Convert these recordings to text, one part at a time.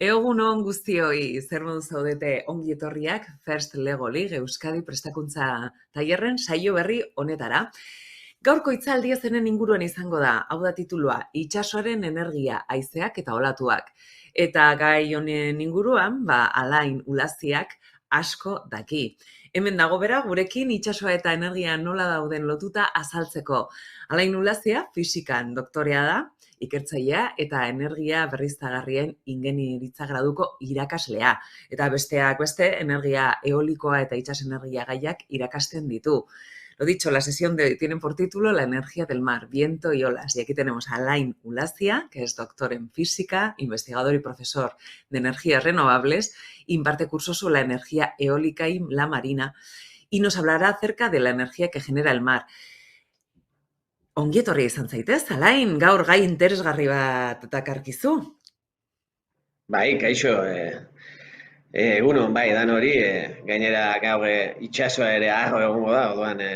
Egunon guztioi, zer modu zaudete ongi etorriak First Lego League Euskadi prestakuntza tailerren saio berri honetara. Gaurko hitzaldia zenen inguruan izango da, hau da titulua, itsasoaren energia, haizeak eta olatuak. Eta gai honen inguruan, Alain Ulaziak asko daki. Hemen dago bera, gurekin itsasoa eta energia nola dauden lotuta azaltzeko. Alain Ulazia, fisikan doktorea da, ikertzailea eta energia berriztagarrien ingeniaritza graduko irakaslea. Eta besteak beste, energia eolikoa eta itsas energia gaiak irakasten ditu. Lo dicho, la sesión de hoy tiene por título La energía del mar, viento y olas. Y aquí tenemos a Alain Ulacia, que es doctor en física, investigador y profesor de energías renovables, imparte cursos sobre la energía eólica y la marina, y nos hablará acerca de la energía que genera el mar. Ongi etorri izan zaitez, Alain, gaur gai interesgarri bat dakarkizu. Bai, kaixo, egunon, bai, dan hori, gainera gaur itsasoa ere harro egongo da, orduan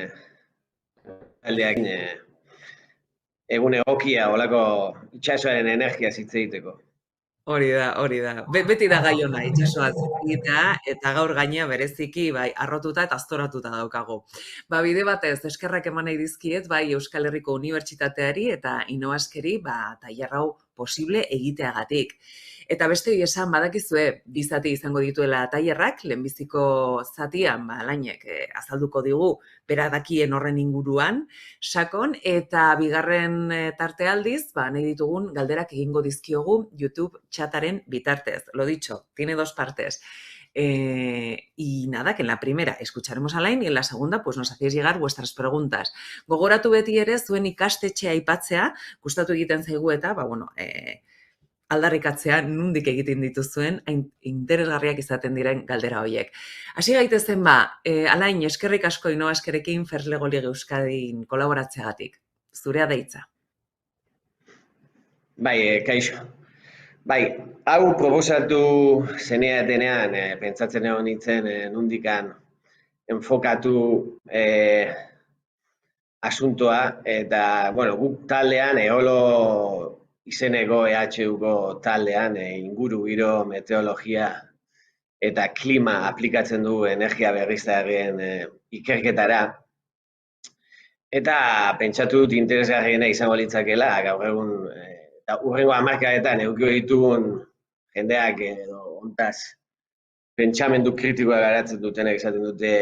aldeak egun egokia olako itsasoaren energia hitz egiteko. Hori da. Beti da gai ona itsasoaz egitea, eta gaur gainea bereziki harrotuta eta aztoratuta daukagu. Bide batez, eskerrak eman nahi dizkiet, bai Euskal Herriko Unibertsitateari eta Inoaskeri tailer hau posible egiteagatik. Eta beste esan badakizue, bi zati izango dituela tailerrak, lehenbiziko zatian Alainek azalduko digu bera dakien horren inguruan, sakon, eta bigarren tarte aldiz, nahi ditugun galderak egingo dizkiogu YouTube chataren bitartez. Lo dicho, tiene dos partes. Y nada, que en la primera escucharemos a Alain y en la segunda pues nos hacéis llegar vuestras preguntas. Gogoratu beti ere zuen ikastetxea aipatzea, gustatu egiten zaigu eta, aldarrikatzea nundik egiten dituzuen interesgarriak izaten diren galdera horiek. Hasi gaitezen Alain, eskerrik asko Inoaskerekin First Lego League Euskadin kolaboratzeagatik. Zurea da hitza. Bai, kaixo. Bai, hau proposatu zeneatenean, pentsatzen egon nintzen nundikan enfokatu asuntoa, eta, guk taldean, eolo izeneko EHUko taldean, inguru giro, meteorologia eta klima aplikatzen du energia berriztagarrien ikerketara. Eta pentsatu dut interesgarriena izango litzakela, gaur egun, eta hurrengo hamarkadetan edukiko ditugun jendeak edo hontaz pentsamendu kritikoa garatzen dutenek esaten dute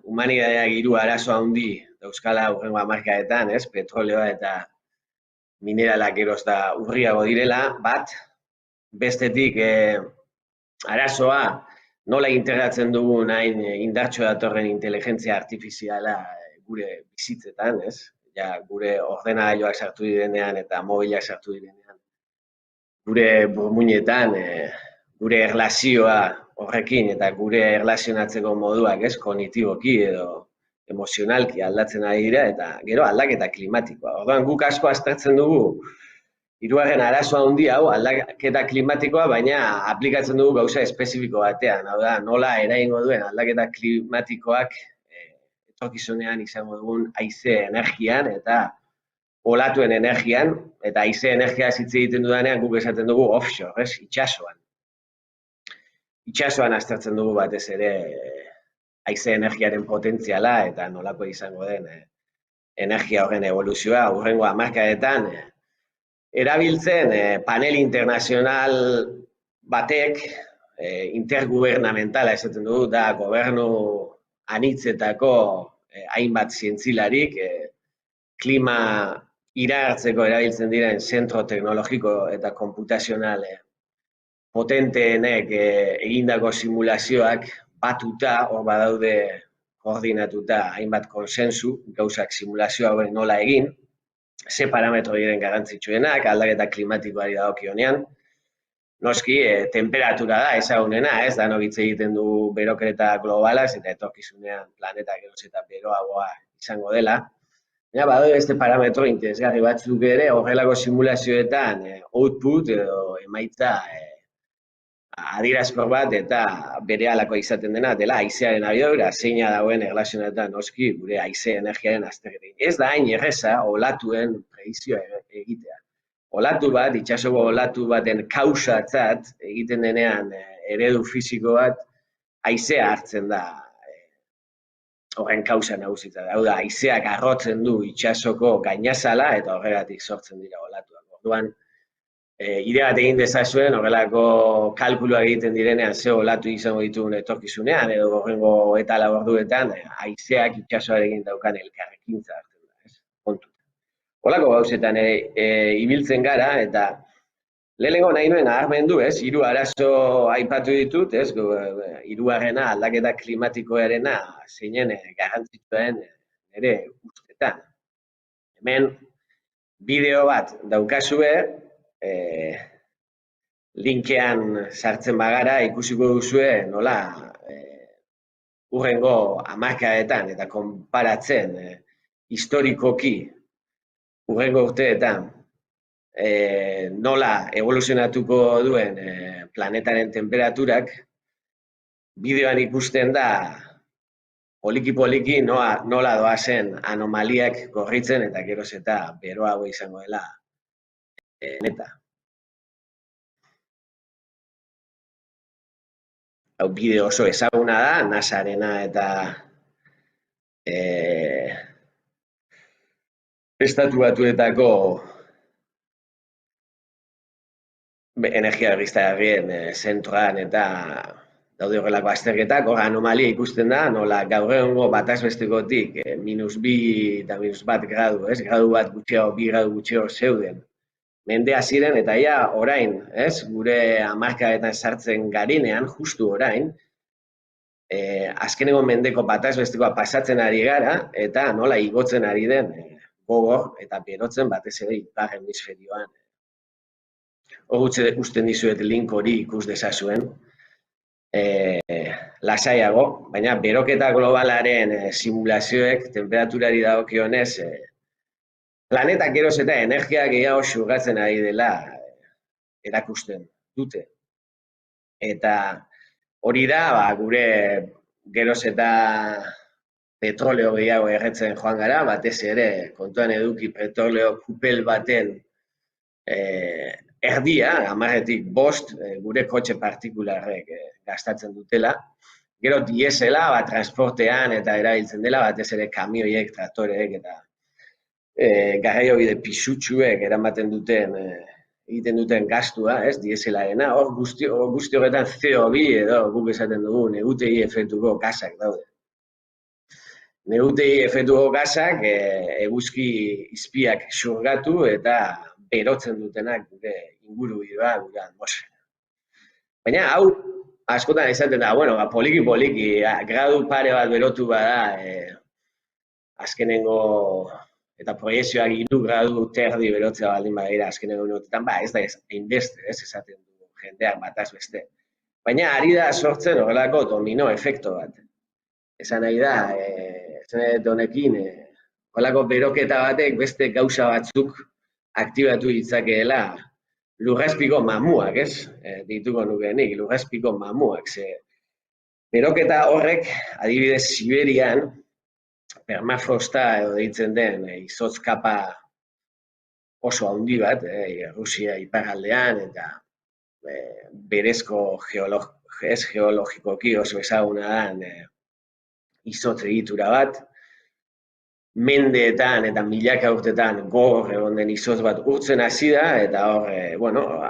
humanidadeak hiru arazo handi dauzkala hurrengo hamarkadetan, petrolioa eta mineralak geroz da urriago direla, bat, bestetik arazoa nola integratzen dugun hain indartxo datorren inteligentzia artifiziala gure bizitzetan, ja, gure ordenagailuak sartu direnean eta mobilak sartu direnean, gure burmuinetan, gure erlazioa horrekin eta gure erlazionatzeko moduak, kognitiboki edo emozionalki aldatzen ari dira eta gero aldaketa klimatikoa. Orduan guk asko aztertzen dugu hirugarren arazo handi hau aldaketa klimatikoa, baina aplikatzen dugu gauza espezifiko batean. Hau da, nola eragingo duen aldaketa klimatikoak etorkizunean izango dugun haize energian eta olatuen energian, eta haize energia hitz egiten dudanean guk esaten dugu offshore, itsasoan. Itsasoan aztertzen dugu batez ere haize energiaren potentziala eta nolako izango den energia horren evoluzioa hurrengo hamarkadetan erabiltzen panel internazional batek intergubernamentala esaten dugu, da gobernu anitzetako hainbat zientzilarik klima iragartzeko erabiltzen diren zentro teknologiko eta konputazional potenteenek egindako simulazioak batuta, hor badaude koordinatuta hainbat konsensu, gauzak simulazio hauen nola egin, ze parametro diren garrantzitsuenak, aldaketa klimatikoari dagokionean. Noski, temperatura da ezagunena, danok hitz egiten du berokreta globalaz eta etorkizunean planeta geroz eta beroagoa izango dela. Ja, badaude beste parametro interesgarri batzuk ere horrelako simulazioetan output edo emaitza adierazkor bat eta berehalakoa izaten dena dela haizearen abiadura, zeina dagoen erlazionetan noski gure haize energiaren azterketekin. Ez da hain erreza olatuen predizioa egitea. olatu bat, itsasoko olatu baten kausatzat egiten denean eredu fisiko bat, haizea hartzen da horren kausa nagusitza. Hau da, haizeak arrotzen du itsasoko gainazala eta horregatik sortzen dira olatuak. Orduan, ide bat egin dezazuen, horrelako kalkuluak egiten direnean ze olatu izango ditugun etorkizunean, edo horrengo eta laborduetan, haizeak itsasoarekin daukan elkarrekintza hartzen da, ez? Kontu. Holako gauzetan ibiltzen gara, eta lehenengo nahi nuen nabarmendu, ez? 3 arazo aipatu ditut, ez? 3. aldaketa klimatikoarena zeinen garrantzitsuen nire ustetan. Hemen bideo bat daukazue, linkean sartzen bagara ikusiko duzue nola hurrengo hamarkadetan eta konparatzen historikoki hurrengo urteetan nola evoluzionatuko duen planetaren temperaturak, bideoan ikusten da poliki-poliki nola doazen anomaliak gorritzen eta geroz eta beroago izango dela neta. Hau bideo oso ezaguna da, NASA-arena eta Estatu Batuetako energia berriztagarrien zentroan eta daude horrelako azterketak, hor anomalia ikusten da, nola gaur egungo bataz bestekotik -2 eta -1 gradu, ez? Gradu bat gutxiago, 2 gradu gutxiago zeuden. Mendea ziren eta ja orain, ez? Gure hamarkadetan sartzen garinean, justu orain, azkenengo mendeko bataz bestekoa pasatzen ari gara eta nola igotzen ari den gogor eta berotzen batez ere ipar hemisferioan. Hor usten dizuet link hori ikus dezazuen. Lasaiago, baina beroketa globalaren simulazioek temperaturari dagokionez planetak geroz eta energia gehiago xurgatzen ari dela erakusten dute. Eta hori da, gure geroz eta petroleo gehiago erretzen joan gara, batez ere kontuan eduki petroleo kupel baten erdia, 10-etik 5, gure kotxe partikularrek gastatzen dutela. Gero diesela, transportean eta erabiltzen dela, batez ere kamioiek, traktoreek eta garraiobide pisutsuek eramaten duten, egiten duten gastua, ez, dieselarena, hor guzti horretan CO2 edo guk esaten dugu negutegi efektuko gasak daude. Negutegi efektuko gasak eguzki izpiak xurgatu eta berotzen dutenak gure ingurugiroa, gure atmosfera. Baina hau askotan esaten da, poliki-poliki, gradu pare bat berotu bada, azkenengo eta proiezioak 3 gradu terdi berotzea baldin badira azkenengo minutetan, ez da hainbeste, ez esaten du jendeak bataz beste. Baina ari da sortzen horrelako domino efekto bat. Esan nahi da, honekin, horrelako beroketa batek beste gauza batzuk aktibatu ditzakeela lurrazpiko mamuak, ez? Dituko nukenik, lurrazpiko mamuak. Beroketa horrek, adibidez Siberian, permafrosta edo deitzen den izotz kapa oso handi bat, Rusia iparraldean eta berezko geologikoki oso ezaguna den izotz egitura bat, mendeetan eta milaka urtetan gogor egon den izotz bat urtzen hasi da, eta hor,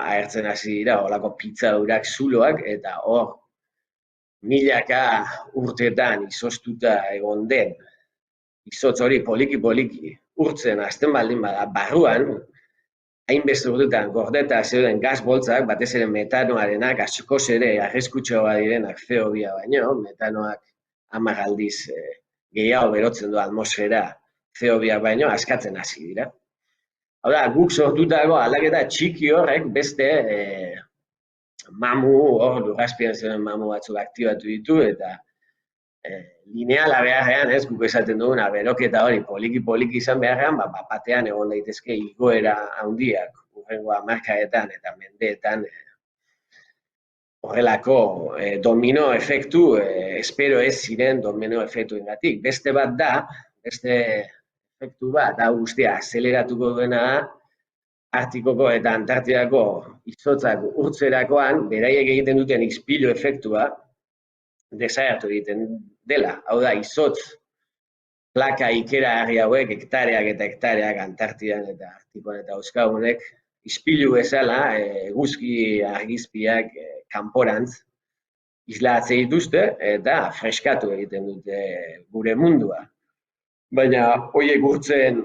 agertzen hasi dira horlako pitzadurak, zuloak, eta hor milaka urteetan izoztuta egon den izotz hori poliki-poliki urtzen hasten baldin bada barruan, hainbeste urtetan gordeta zeuden gas boltzak, batez ere metanoarenak, askoz ere arriskutsuagoak direnak CO2 baino, metanoak 10 aldiz gehiago berotzen du atmosfera CO2 baino, askatzen hasi dira. Hau da, guk sortutako aldaketa txiki horrek beste mamu, hor lurrazpian zeuden mamu batzuk aktibatu ditu, eta lineala beharrean, ez, guk esaten duguna, beroketa hori poliki-poliki izan beharrean, batean egon daitezke igoera handiak hurrengo hamarkadetan eta mendeetan horrelako domino efektu, espero ez ziren domino efektuengatik. Beste bat da, beste efektu bat, hau guztia azeleratuko duena da, Artikoko eta Antartidako izotzak urtzerakoan, beraiek egiten duten ispilu efektua desagertu egiten dela. Hau da, izotz plaka ikeragarri hauek, hektareak eta hektareak Antartidan eta Artikoan eta dauzkagunek, ispilu bezala, eguzki argizpiak kanporantz islatzen dituzte eta freskatu egiten dute gure mundua. Baina horiek urtzen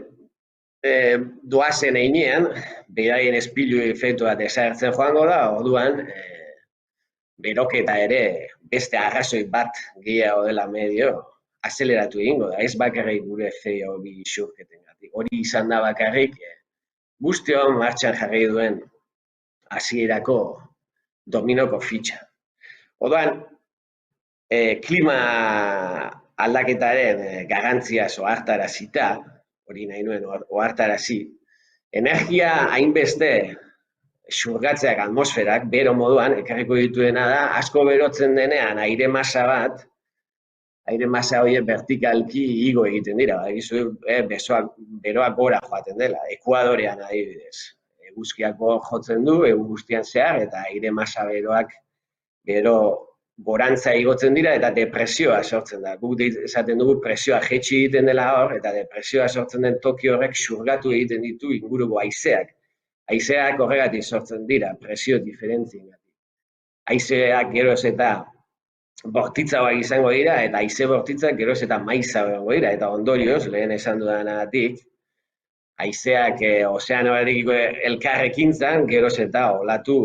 doazen heinean, beraien ispilu efektua desagertzen joango da, orduan beroketa ere beste arrazoi bat gehiago dela medio azeleratu egingo da, ez bakarrik gure CO2 isurketengatik. Hori izan da bakarrik guztion martxan jarri duen hasierako dominoko fitxa. Orduan, klima aldaketaren garrantzia ohartarazita, hori nahi nuen ohartarazi, energia hainbeste xurgatzeak atmosferak, bero moduan, ekarriko dituena da, asko berotzen denean aire masa bat, aire masa horiek vertikalki igo egiten dira, beroak gora joaten dela, Ekuadorean adibidez. Eguzkiak jotzen du, egun guztian zehar, eta aire masa beroak gero gorantza igotzen dira eta depresioa sortzen da. Guk esaten dugu presioa jaitsi egiten dela hor, eta depresioa sortzen den toki horrek xurgatu egiten ditu inguruko haizeak. Haizeak horregatik sortzen dira, presio diferentziengatik. Haizeak geroz eta bortitzagoak izango dira, eta haize bortitzak geroz eta maizagoak dira, eta ondorioz, lehen esan dudanagatik, haizeak ozeanoarekiko elkarrekintzan geroz eta olatu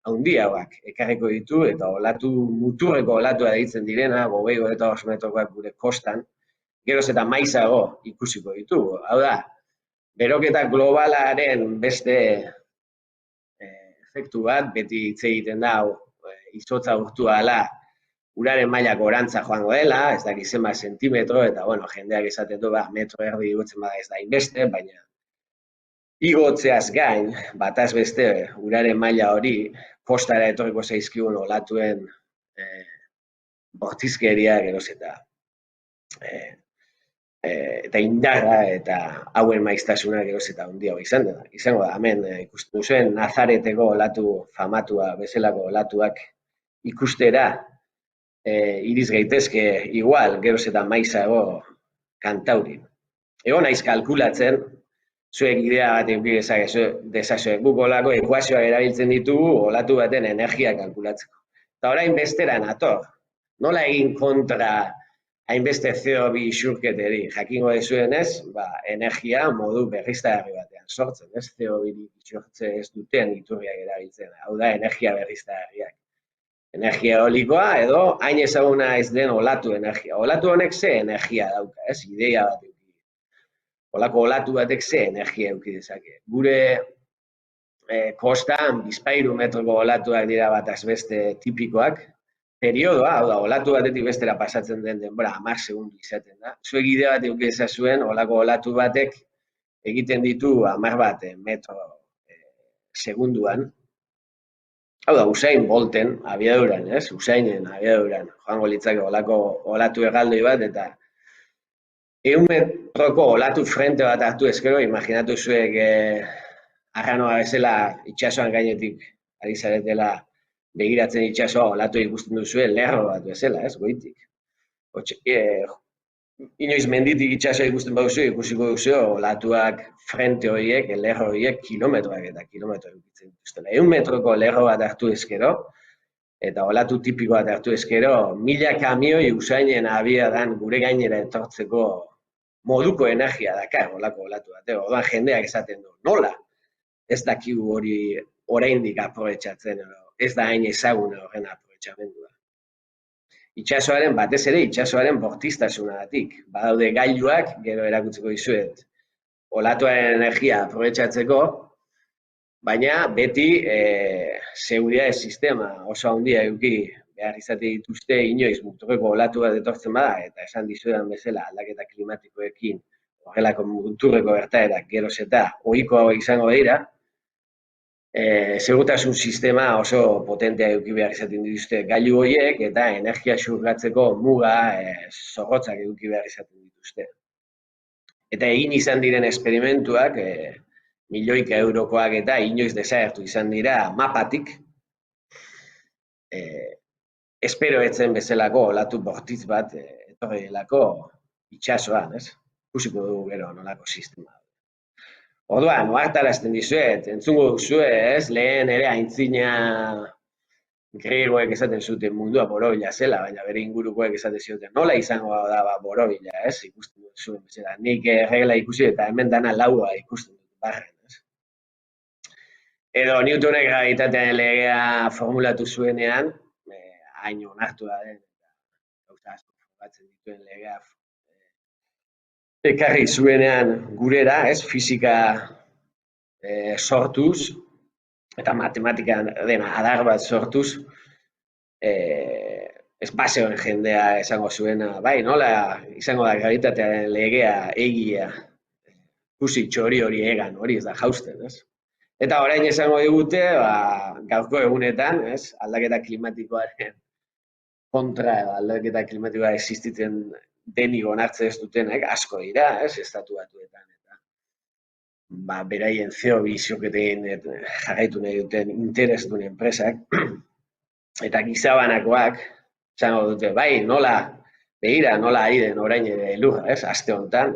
handiagoak ekarriko ditu, eta muturreko olatuak deitzen direna, 25 metrokoak gure kostan, geroz eta maizago ikusiko ditugu. Hau da, beroketa globalaren beste efektu bat, beti hitz egiten da, izotza urtu ahala, uraren maila gorantza joango dela, ez dakit zenbat zentimetro, eta jendeak esaten du, metro erdi igotzen bada ez da inbeste, baina igotzeaz gain, bataz beste uraren maila hori, kostara etorriko zaizkigun olatuen bortizkeria geroz eta indarra eta hauen maiztasuna geroz eta handiago izango da. Hemen ikusten duzuen Nazareteko olatu famatua bezalako olatuak ikustera iriz gaitezke igual geroz eta maizago Kantaurin. Egon naiz kalkulatzen, zuek idea bat eduki dezazue, guk olako ekuazioak erabiltzen ditugu olatu baten energia kalkulatzeko. Eta orain bestera nator, nola egin kontra hainbeste CO2 isurketeri, jakingo dezuenez, energia modu berriztagarri batean sortzen, ez CO2 isurtze ez duten iturriak erabiltzen, hau da energia berriztagarriak. Energia eolikoa edo hain ezaguna ez den olatu energia. Olatu honek ze energia dauka, ez ideia bat. Olako olatu batek ze energia eduki dezake. Gure kostan, 2 metroko olatuak dira bataz beste tipikoak. Periodoa, hau da, olatu batetik bestera pasatzen den denbora 10 segundu izaten da. Zuek idea bat eduki dezazuen, olako olatu batek egiten ditu 10 metro segunduan. Hau da, Usain Bolten abiaduran, ez? Usainen abiaduran. Joango litzake olako olatu erraldoi bat, eta 100 metroko olatu frente bat hartu ezkero, imaginatu zuek arranoa bezala itsasoan gainetik ari zaretela begiratzen itsasoa olatu ikusten duzuen lerro bat bezala, ez, goitik. Inoiz menditik itsasoa ikusten baduzu, ikusiko duzu olatuak frente horiek, lerro horiek kilometroak eta kilometroak ikusten dituztela. 100 metroko lerro bat hartu ezkero, eta olatu tipiko bat hartu ezkero, 1000 kamioi Usainen abiadan gure gainera etortzeko moduko energia dakar olako olatu bat. Orduan jendeak esaten du, nola? Ez dakigu hori oraindik aprobetxatzen, ez da hain ezaguna horren aprobetxamendua. Itsasoaren, batez ere, itsasoaren bortiztasunagatik. Badaude gailuak, gero erakutsiko dizuet, olatuaren energia aprobetxatzeko, baina beti seguridade sistema oso handia eduki behar izate dituzte inoiz muturreko olatu bat etortzen bada, eta esan dizuedan bezala aldaketa klimatikoekin horrelako muturreko gertaerak geroz eta ohikoago izango dira, segurtasun sistema oso potentea eduki behar izaten dituzte gailu horiek, eta energia xurgatzeko muga zorrotzak eduki behar izaten dituzte. Eta egin izan diren esperimentuak milioika eurokoak eta inoiz desagertu izan dira mapatik. Espero etzen bezalako olatu bortitz bat etorri delako itxasoan, ez? Ikusiko dugu gero nolako sistema. Orduan, ohartarazten dizuet, entzungo duzue, ez? Lehen ere aintzina griegoek esaten zuten mundua borobila zela, baina bere ingurukoek esaten zuten nola izango da borobila, ez? Ikusten zuen bezala. Nik regla ikusi eta hemen dana laua ikusten dut barren, ez? Edo Newtonek grabitatearen legea formulatu zuenean, hain onartu da den, gauza asko frogatzen dituen legea ekarri zuenean gurera, ez, fisika sortuz, eta matematikan dena adar bat sortuz, ez bazegoen jendea esango zuena, bai, nola izango da gravitatearen legea egia, ikusi txori hori egan, hori ez da jausten, ez? Eta orain esango digute, gaurko egunetan, ez, aldaketa klimatikoaren kontra edo aldaketa klimatikoa existitzen denik onartzen ez dutenek asko dira, ez, Estatu Batuetan eta beraien CO2 isurketekin jarraitu nahi duten interesdun enpresak eta gizabanakoak esango dute, bai, nola begira, nola ari den orain ere lurra, ez, aste honetan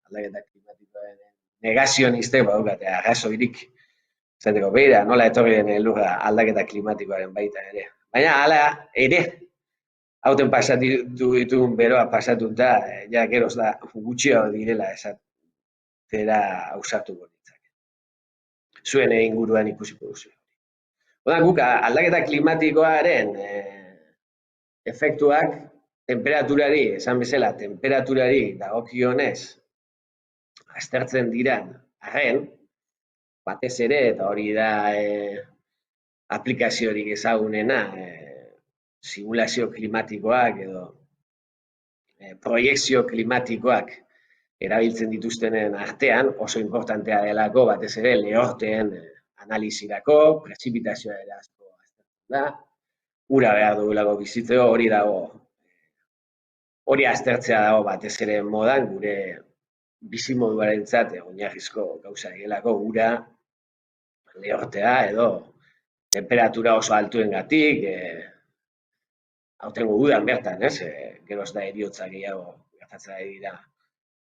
aldaketa klimatikoaren negazionistek badaukate arrazoirik esateko begira, nola etorri den lurra aldaketa klimatikoaren baita ere. Baina hala ere hauten pasatu ditugun beroa pasatuta, ja geroz da gutxiago direla esatera ausartuko nintzake. Zuen inguruan ikusiko duzu. Oda, guk aldaketa klimatikoaren efektuak temperaturari, esan bezala, temperaturari dagokionez aztertzen diran arren, batez ere, eta hori da aplikaziorik ezagunena, simulazio klimatikoak edo proiekzio klimatikoak erabiltzen dituztenen artean oso importantea delako batez ere lehorteen analizirako, prezipitazioa ere asko aztertzen da, ura behar dugulako bizitzeko, hori dago, hori aztertzea dago batez ere modan gure bizimoduarentzat oinarrizko gauza gelako ura lehortea edo temperatura oso altuengatik, aurtengo udan bertan, ez? Geroz da heriotza gehiago gertatzen ari dira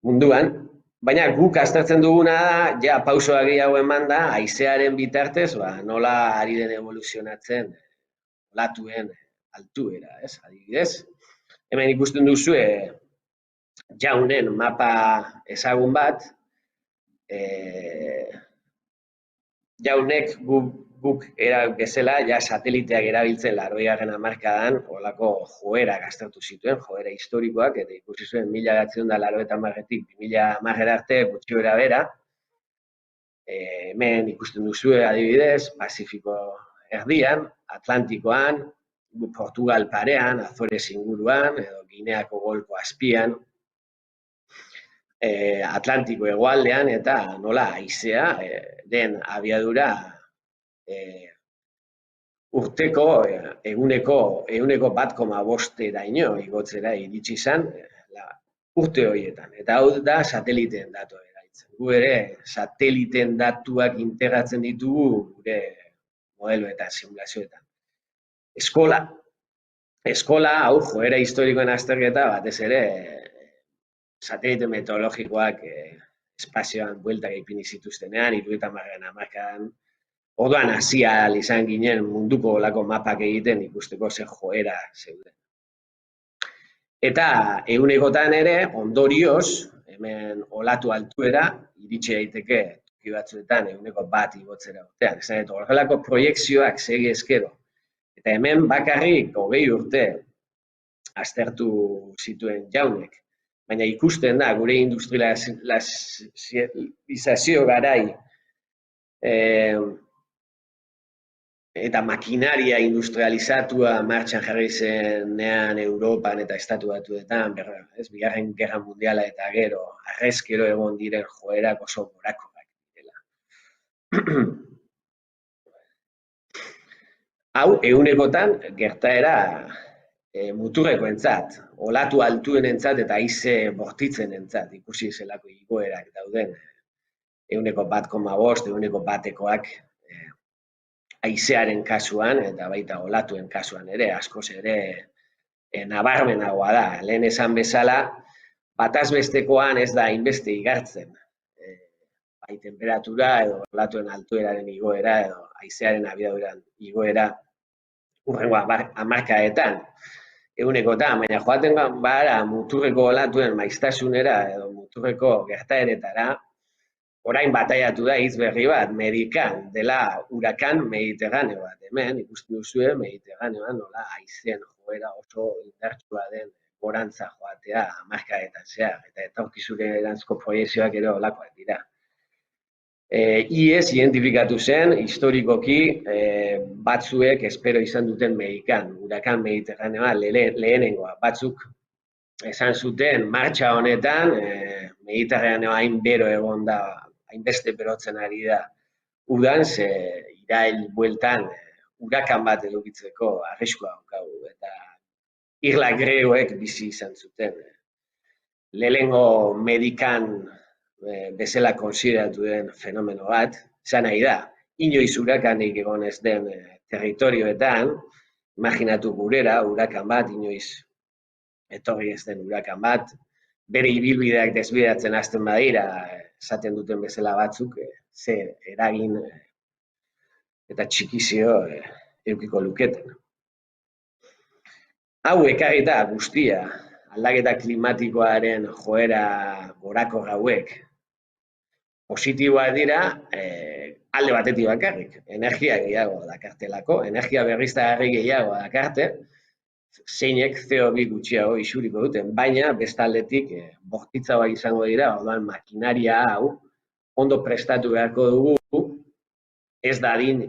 munduan, baina guk aztertzen duguna da, ja pausoa gehiago eman da, haizearen bitartez, nola ari den evoluzionatzen olatuen altuera, ez? Adibidez, hemen ikusten duzue jaunen mapa ezagun bat, jaunek guk bezala, ja sateliteak erabiltzen 80. hamarkadan, holako joerak aztertu zituen, joera historikoak, eta ikusi zuen 1980-tik 2010 arte gutxi bera, hemen ikusten duzue adibidez, Pazifiko erdian, Atlantikoan, Portugal parean, Azores inguruan, edo Gineako golko azpian, Atlantiko hegoaldean eta nola haizea den abiadura urteko eguneko 1,5 igotzera iritsi izan urte horietan. Eta hau da sateliteen datu erabiltzen. Gu ere sateliteen datuak integratzen ditugu gure modeloetan, simulazioetan. Eskola, hau joera historikoen azterketa batez ere satelite meteorologikoak espazioan bueltak ipini zituztenean, 70. hamarkadan, orduan hasi ahal izan ginen munduko olako mapak egiten ikusteko zer joera zeuden. Eta egunekotan ere, ondorioz, hemen olatu altuera, iritsi daiteke toki batzuetan 1% igotzera urtean. Esan horrelako proiekzioak segi eskero. Eta hemen bakarrik 20 urte aztertu zituen jaunek. Baina ikusten da, gure industrializazio garai eta makinaria industrializatua martxan jarri zenean Europan eta Estatu Batuetan, Bigarren Gerra Mundiala eta gero, harrezkero egon diren joerak oso gorakoak direla. Hau, egunekotan, gertaera muturrekoentzat, olatu altuenentzat eta haize bortitzenentzat ikusi zelako igoerak dauden 1,5, 1,1koak haizearen kasuan eta baita olatuen kasuan ere, askoz ere nabarmenagoa da. Lehen esan bezala, bataz bestekoan ez da hainbeste igartzen. Bai temperatura edo olatuen altueraren igoera edo haizearen abiaduran igoera hurrengo hamarkadetan. 100kotan, baina joaten bara muturreko olatuen maiztasunera edo muturreko gertaeretara, orain bataiatu da hitz berri bat, Medikan, dela hurakan Mediterraneo bat. Hemen ikusten duzue Mediterraneoan nola haizeen joera oso indartsua den gorantza joatea hamarkadetan zehar, eta etorkizuneranzko proiekzioak ere holakoak dira. IES identifikatu zen, historikoki batzuek espero izan duten Medikan, hurakan Mediterraneoa lehenengoa. Batzuk esan zuten martxa honetan, Mediterraneoa hain bero egon da, hainbeste berotzen ari da udan, ze irail bueltan hurakan bat edukitzeko arriskua daukagu, eta irla gregoek bizi izan zuten. Lehenengo Medikan bezala konsideratu den fenomeno bat, izan nahi da, inoiz hurakanik egon ez den territorioetan, imaginatu gurera, hurakan bat, inoiz etorri ez den hurakan bat, bere ibilbideak desbidatzen hasten badira, esaten duten bezala batzuk, ze eragin eta txikizio edukiko luketen. Hau ekarrita guztia, aldaketa klimatikoaren joera gorako hauek positiboak dira, alde batetik bakarrik, energia gehiago dakartelako, energia berriztagarri gehiago dakarte, zeinek CO2 gutxiago isuriko duten, baina bestaldetik bortitzagoak izango dira, orduan makinaria hau ondo prestatu beharko dugu, ez dadin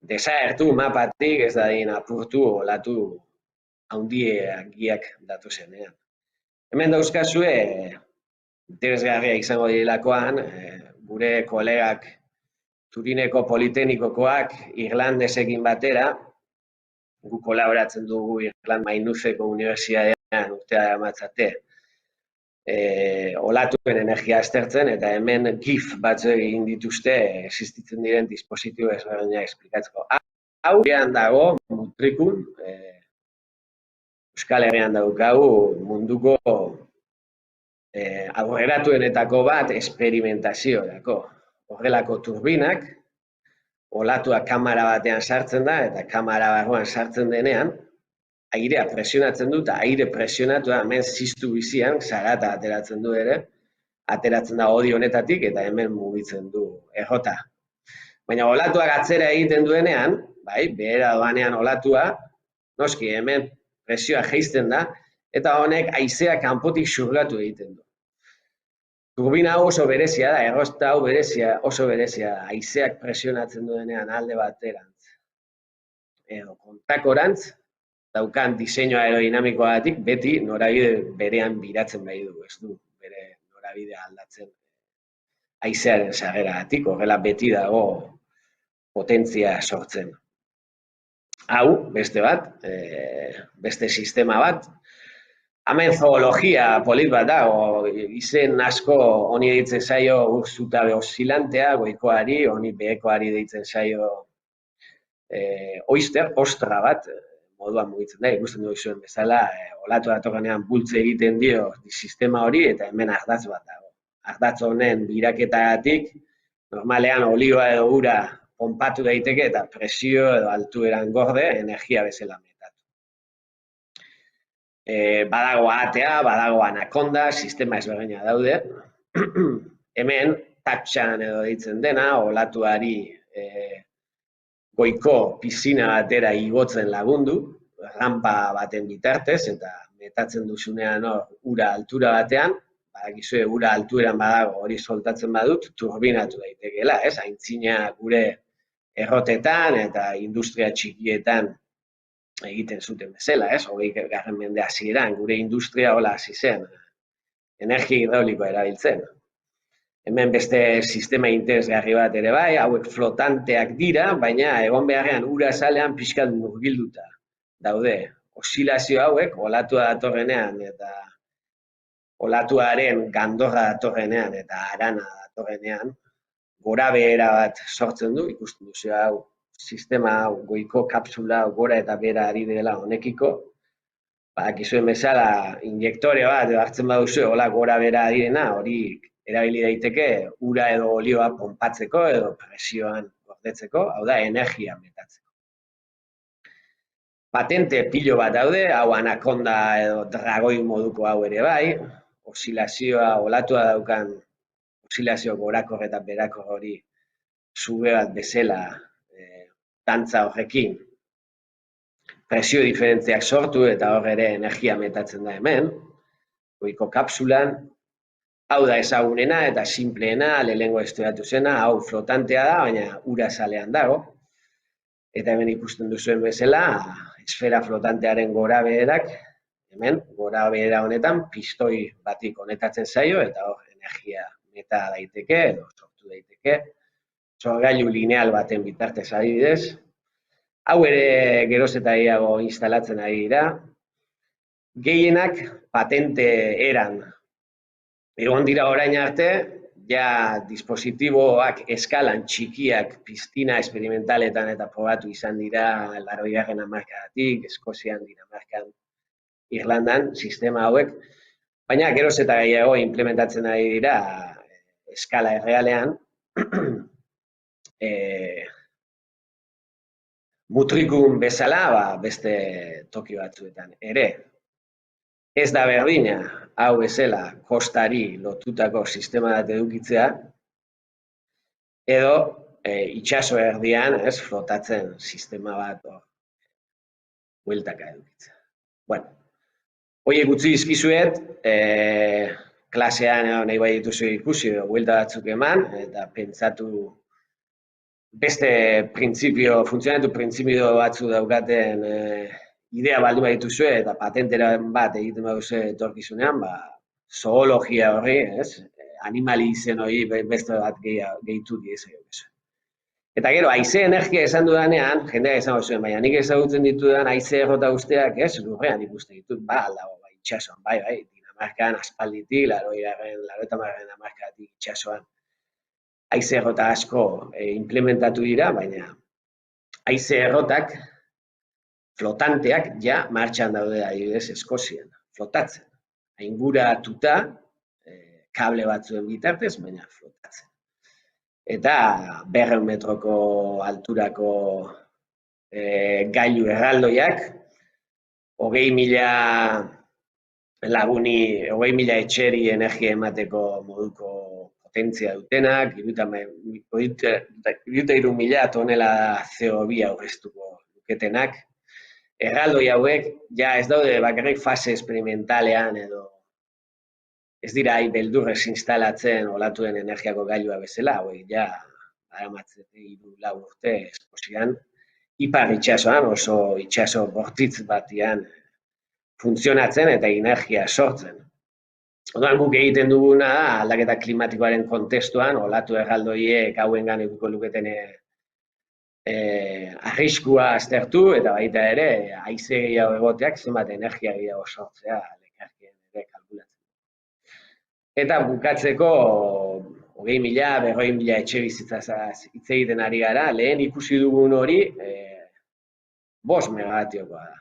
desagertu mapatik, ez dadin apurtu olatu handiegiak datozenean. Hemen dauzkazue, interesgarria izango direlakoan, gure kolegak Turineko Politeknikokoak Irlandesekin batera, gu kolaboratzen dugu Irland Maynootheko Unibertsitatean urtea daramatzate, olatuen energia aztertzen, eta hemen GIF batzu egin dituzte existitzen diren dispositibo ezberdinak esplikatzeko. Hau gehan dago, mutrikun, Euskal Herrian daukagu munduko aurreratuenetako bat esperimentaziorako. Horrelako turbinak, olatua kamara batean sartzen da, eta kamara barruan sartzen denean, airea presionatzen du, eta aire presionatua hemen ziztu bizian, zarata ateratzen du ere, ateratzen da hodi honetatik, eta hemen mugitzen du errota. Baina olatuak atzera egiten duenean, bai, behera doanean olatua, noski hemen presioa jaisten da, eta honek haizea kanpotik xurgatu egiten du. Turbina hau oso berezia da, errozta hau oso berezia da, haizeak presionatzen duenean alde baterantz. Edo kontrakorantz, daukan diseinua aerodinamikoagatik beti norabide berean biratzen bai du, ez du, bere norabidea aldatzen haizearen sarreragatik, horrela beti dago potentzia sortzen. Hau, beste bat, beste sistema bat, hemen zoologia polit bat dago, izen asko honi deitzen zaio zutabe oszilantea, goikoari, honi behekoari deitzen zaio ostra bat, moduan mugitzen da, ikusten dugu zuen bezala, olatu datorrenean bultze egiten dio sistema hori, eta hemen ardatz bat dago. Ardatz honen biraketagatik, normalean olioa edo ura ponpatu daiteke eta presio edo altueran gorde energia bezala metatu. Badago atea, badago anakonda, sistema ezberdina daude. Hemen, tatxan edo deitzen dena, olatuari goiko pizina batera igotzen lagundu, rampa baten bitartez, eta metatzen duzunean ura altura batean, badakizue ura altueran badago hori soltatzen badut, turbinatu daitekeela, ez? Aintzina gure errotetan eta industria txikietan egiten zuten bezala, ez? 20. mende hasieran gure industria hola hasi zen, energia hidraulikoa erabiltzen. Hemen beste sistema interesgarri bat ere bai, hauek flotanteak dira, baina egon beharrean ura azalean pixkat murgilduta daude. Osilazio hauek, olatua datorrenean eta olatuaren gandorra datorrenean eta harana datorrenean, gora behera bat sortzen du, ikusten duzu hau, sistema hau, goiko kapsula, gora eta behera ari dela honekiko, bakizuen bezala, injektore bat hartzen baduzu, hola gora behera ari dena, hori erabili daiteke ura edo olioa ponpatzeko edo presioan gordetzeko, hau da, energia metatzeko. Patente pilo bat daude, hau anakonda edo dragoi moduko hau ere bai, osilazioa, olatua daukan, osilazio gorakor eta berakor hori sube bat bezala dantza horrekin, presio diferentziak sortu eta hor ere energia metatzen da hemen, goiko kapsulan, hau da ezagunena eta simpleena, lehengo estudiatu zena, hau flotantea da, baina ura salean dago, eta hemen ikusten duzuen bezala, esfera flotantearen gora beherak, hemen, gora behera honetan, pistoi bati konektatzen zaio, eta hor energia meta daiteke, edo sortu daiteke, sorgailu lineal baten bitartez adibidez. Hau ere geroz eta gehiago instalatzen ari dira. Gehienak patente eran egon dira orain arte, ja dispositiboak eskalan txikiak piztina esperimentaletan eta probatu izan dira 80. hamarkadatik, Eskozian, Dinamarkan, Irlandan, sistema hauek, baina geroz eta gehiago implementatzen ari dira eskala errealean, mutrikun bezala, beste toki batzuetan ere. Ez da berdina, hau bezala, kostari lotutako sistema bat edukitzea, edo itsaso erdian, flotatzen sistema bat bueltaka edukitzea. Bueno, horiek utzi dizkizuet, klasean nahi bai dituzu ikusi edo buelta batzuk eman, eta pentsatu beste funtzionatu printzipio batzu daukaten idea baldin badituzue eta patentera bat egiten baduzue etorkizunean, zoologia horri, animali izen hori beste bat gehitu diezaiokezu. Eta gero, haize energia esan dudanean, jendeak esango zuen, baina nik ezagutzen ditudan haize errota guztiak, lurrean ikusten ditut, aldago, itxasoan, bai, Dinamarkan aspalditik, 80. hamarkadatik itxasoan, haize errota asko implementatu dira, baina haize errotak, flotanteak ja martxan daude adibidez Eskozian, flotatzen. Ainguratuta, kable batzuen bitartez, baina flotatzen. Eta 200 metroko alturako gailu erraldoiak, 20.000 laguni, 20.000 etxeri energia emateko moduko potentzia dutenak, 73.000 tonela CO2 aurreztuko duketenak. Erraldoi hauek, ja ez daude bakarrik fase esperimentalean edo ez dira beldurrez instalatzen olatuen energiako gailua bezala, hauek ja daramatzate 3-4 urte Eskozian, ipar itsasoan, oso itsaso bortitz batian funtzionatzen eta energia sortzen. Orduan guk egiten duguna da aldaketa klimatikoaren kontestuan, olatu erraldoiek hauengan edukiko luketen arriskua aztertu eta baita ere haize gehiago egoteak zenbat energia gehiago sortzea lekarkien ere kalkulatzen. Eta bukatzeko 20.000, 40.000 etxe bizitzaz hitz egiten ari gara, lehen ikusi dugun hori 5 megabatiokoa da.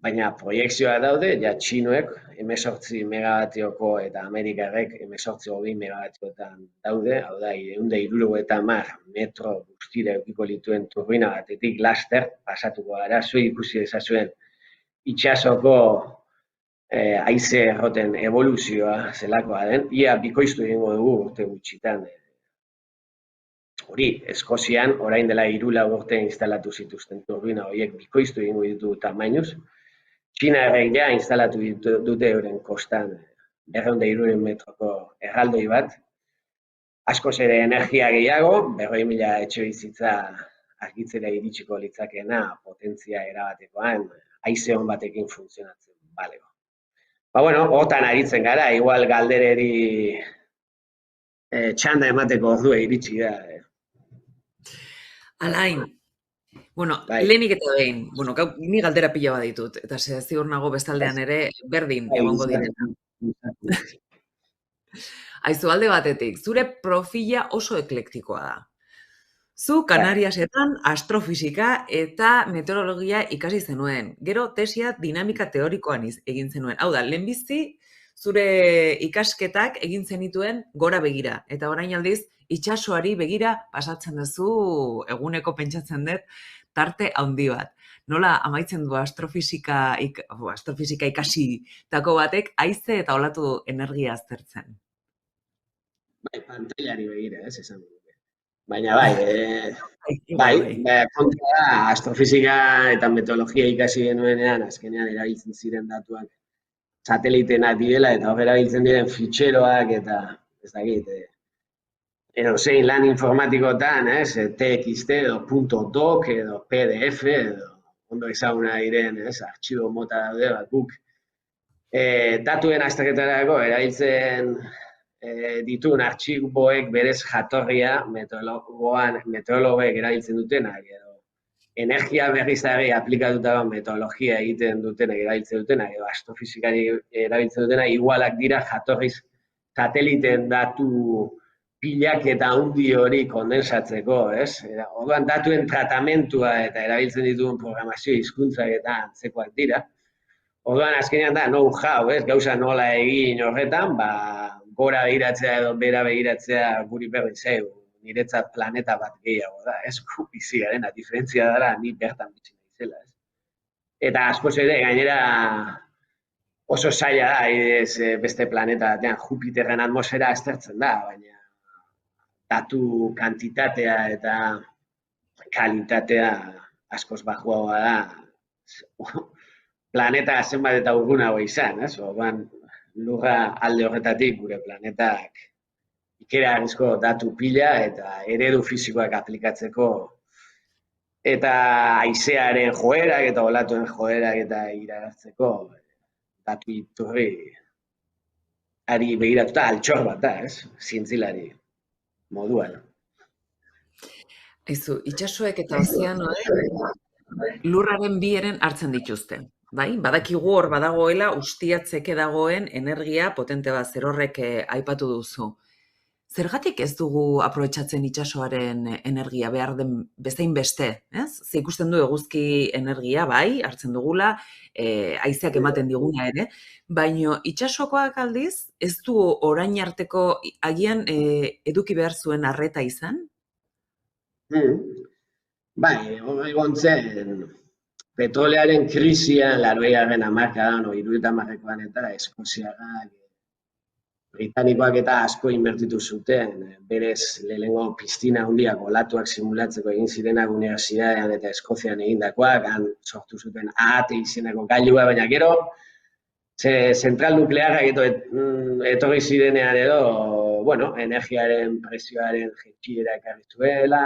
Baina proiekzioa daude, ja txinoek 18 megabatioko eta Amerikarrek 18-20 megabatioetan daude, hau da, 170 metro guztira edukiko lituen turbina batetik laster pasatuko gara, zuek ikusi dezazuen itsasoko haize erroten evoluzioa zelakoa den, ia bikoiztu egingo dugu urte gutxitan. Hori, Eskozian, orain dela 3-4 urte instalatu zituzten turbina horiek bikoiztu egingo ditu tamainuz, Txinarrek ja instalatu dute euren kostan 260 metroko erraldoi bat, askoz ere energia gehiago, 40.000 etxe bizitza argitzera iritsiko litzakeena potentzia erabatekoan, haize on batekin funtzionatzen balego. Hortan aritzen gara, igual galdereri txanda emateko ordua iritsi da. Alain, Bueno, Bai, lehenik eta behin, ni galdera pila bat ditut, eta ziur nago bestaldean ere berdin bai, egongo direla. Aizu, alde batetik, zure profila oso eklektikoa da. Zu bai, Kanariasetan astrofisika eta meteorologia ikasi zenuen. Gero tesia dinamika teorikoan egin zenuen. Hau da, lehenbizi zure ikasketak egin zenituen gora begira. Eta orain aldiz, itsasoari begira pasatzen duzu eguneko pentsatzen dut tarte handi bat. Nola amaitzen du astrofisika ikasitako batek haize eta olatu energia aztertzen. bai, pantailari begira, esan dugu. Baina bai, Igual bai. kontua da, astrofisika eta meteorologia ikasi genuenean, azkenean erabiltzen ziren datuak satelitenak direla, eta hor erabiltzen diren fitxeroak, eta ez dakit, edo zein lan informatikotan, TXT edo .doc edo PDF edo ondo ezaguna diren, artxibo mota daude, guk datuen azterketarako erabiltzen dituen artxiboek berez jatorria meteorologoek erabiltzen dutenak edo energia berriztagarri aplikatuta metodologia egiten dutenak erabiltzen dutenak edo astrofisikari erabiltzen dutenak igualak dira jatorriz sateliten datu pilak eta handi hori kondensatzeko, ez? Orduan datuen tratamentua eta erabiltzen dituen programazio hizkuntzak eta antzekoak dira. Orduan azkenean da know-how, ez? Gauza nola egin horretan, gora begiratzea edo bera begiratzea guri berdin zaigu. Niretzat planeta bat gehiago da, ez? Gu bizi garena, diferentzia dara ni bertan bizi naizela, ez? Eta askoz ere gainera oso zaila da, adibidez, beste planeta batean Jupiterren atmosfera aztertzen da, baina datu kantitatea eta kalitatea askoz baxuagoa da. Planeta zenbat eta urrunago izan, ez? Orduan, lurra alde horretatik gure planetak ikeragarrizko datu pila eta eredu fisikoak aplikatzeko eta haizearen joerak eta olatuen joerak eta iragartzeko datu iturri ari begiratuta altxor bat da, ez? Zientzilari moduan. Aizu, itsasoek eta ozeanoek lurraren bi eren hartzen dituzte. Bai, badakigu hor badagoela ustiatzeke dagoen energia potente bat, zer horrek aipatu duzu. Zergatik ez dugu aprobetxatzen itsasoaren energia behar den bezain beste, ez? Ze ikusten du eguzki energia, bai, hartzen dugula, haizeak ematen diguna ere, baino itsasokoak aldiz, ez du orain arteko agian eduki behar zuen arreta izan? Bai, hor egon zen petrolearen krisian, laurogeigarren hamarkadan, hirurogeita hamarekoan eta eskoziarrak, britanikoak eta asko inbertitu zuten, berez lehenengo piztina handiak olatuak simulatzeko egin zirenak unibertsitatean eta Eskozian egindakoak, han sortu zuten AAT izeneko gailua, baina gero zentral nuklearrak etorri zirenean edo, bueno, energiaren prezioaren jaitsiera ekarri zuela,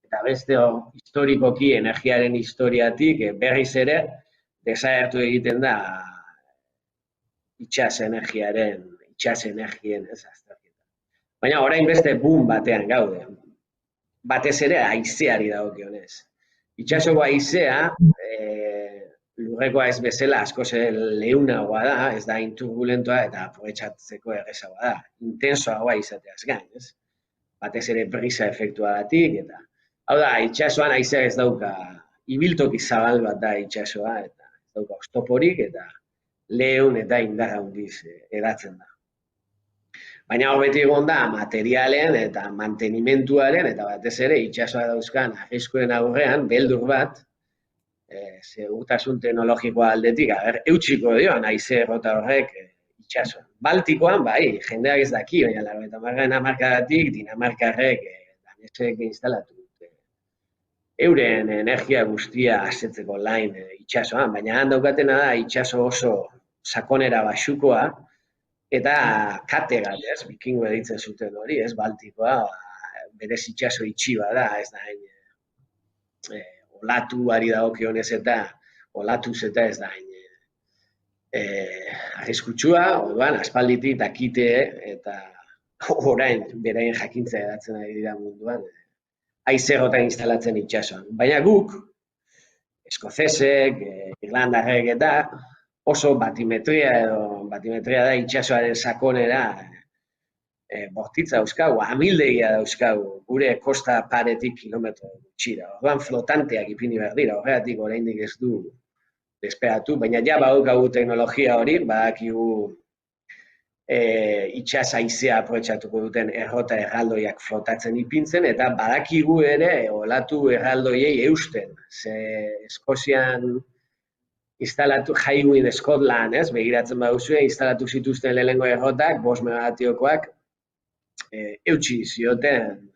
eta beste historikoki energiaren historiatik berriz ere desagertu egiten da itsas energien ez azterketa. Baina orain beste boom batean gaude. Batez ere haizeari dagokionez. Itsasoko haizea lurrekoa ez bezala askoz leunagoa da, ez da inturbulentoa eta aprobetxatzeko errezagoa da. Intensoagoa izateaz gain, ez? Batez ere brisa efektuagatik eta hau da, itsasoan haizeak ez dauka ibiltoki zabal bat da itsasoa eta ez dauka oztoporik eta leun eta indar handiz edatzen da. Baina hor beti egon da materialen eta mantenimentuaren eta batez ere itsasoa dauzkan arriskuen aurrean beldur bat segurtasun teknologikoa aldetik eutsiko dion haize errota horrek itsasoan. Baltikoan bai, jendeak ez daki, baina 90. hamarkadatik Dinamarkarrek danesek instalatu dute euren energia guztia asetzeko lain itsasoan, baina han daukatena da itsaso oso sakonera baxukoa eta kategat, ez, bikingo editzen zuten hori, ez, Baltikoa, berez itsaso itxi bada, ez da hain olatuari dagokionez eta olatuz eta ez da hain arriskutsua, orduan aspalditik dakite eta orain beraien jakintza edatzen ari dira munduan haizerrotan instalatzen itsasoan. Baina guk, eskozesek, irlandarrek eta oso batimetria da itsasoaren sakonera bortitza dauzkagu, amildegia dauzkagu, gure kosta paretik kilometro gutxira. Orduan flotanteak ipini behar dira, horregatik oraindik ez du desperatu, baina ja badaukagu teknologia hori, badakigu itsas haizea aprobetxatuko duten errota erraldoiak flotatzen ipintzen, eta badakigu ere olatu erraldoiei eusten. Ze Eskozian instalatu, Highwind Scotland, begiratzen baduzue, instalatu zituzten lehenengo errotak, 5 megavatiokoak, eutsi zioten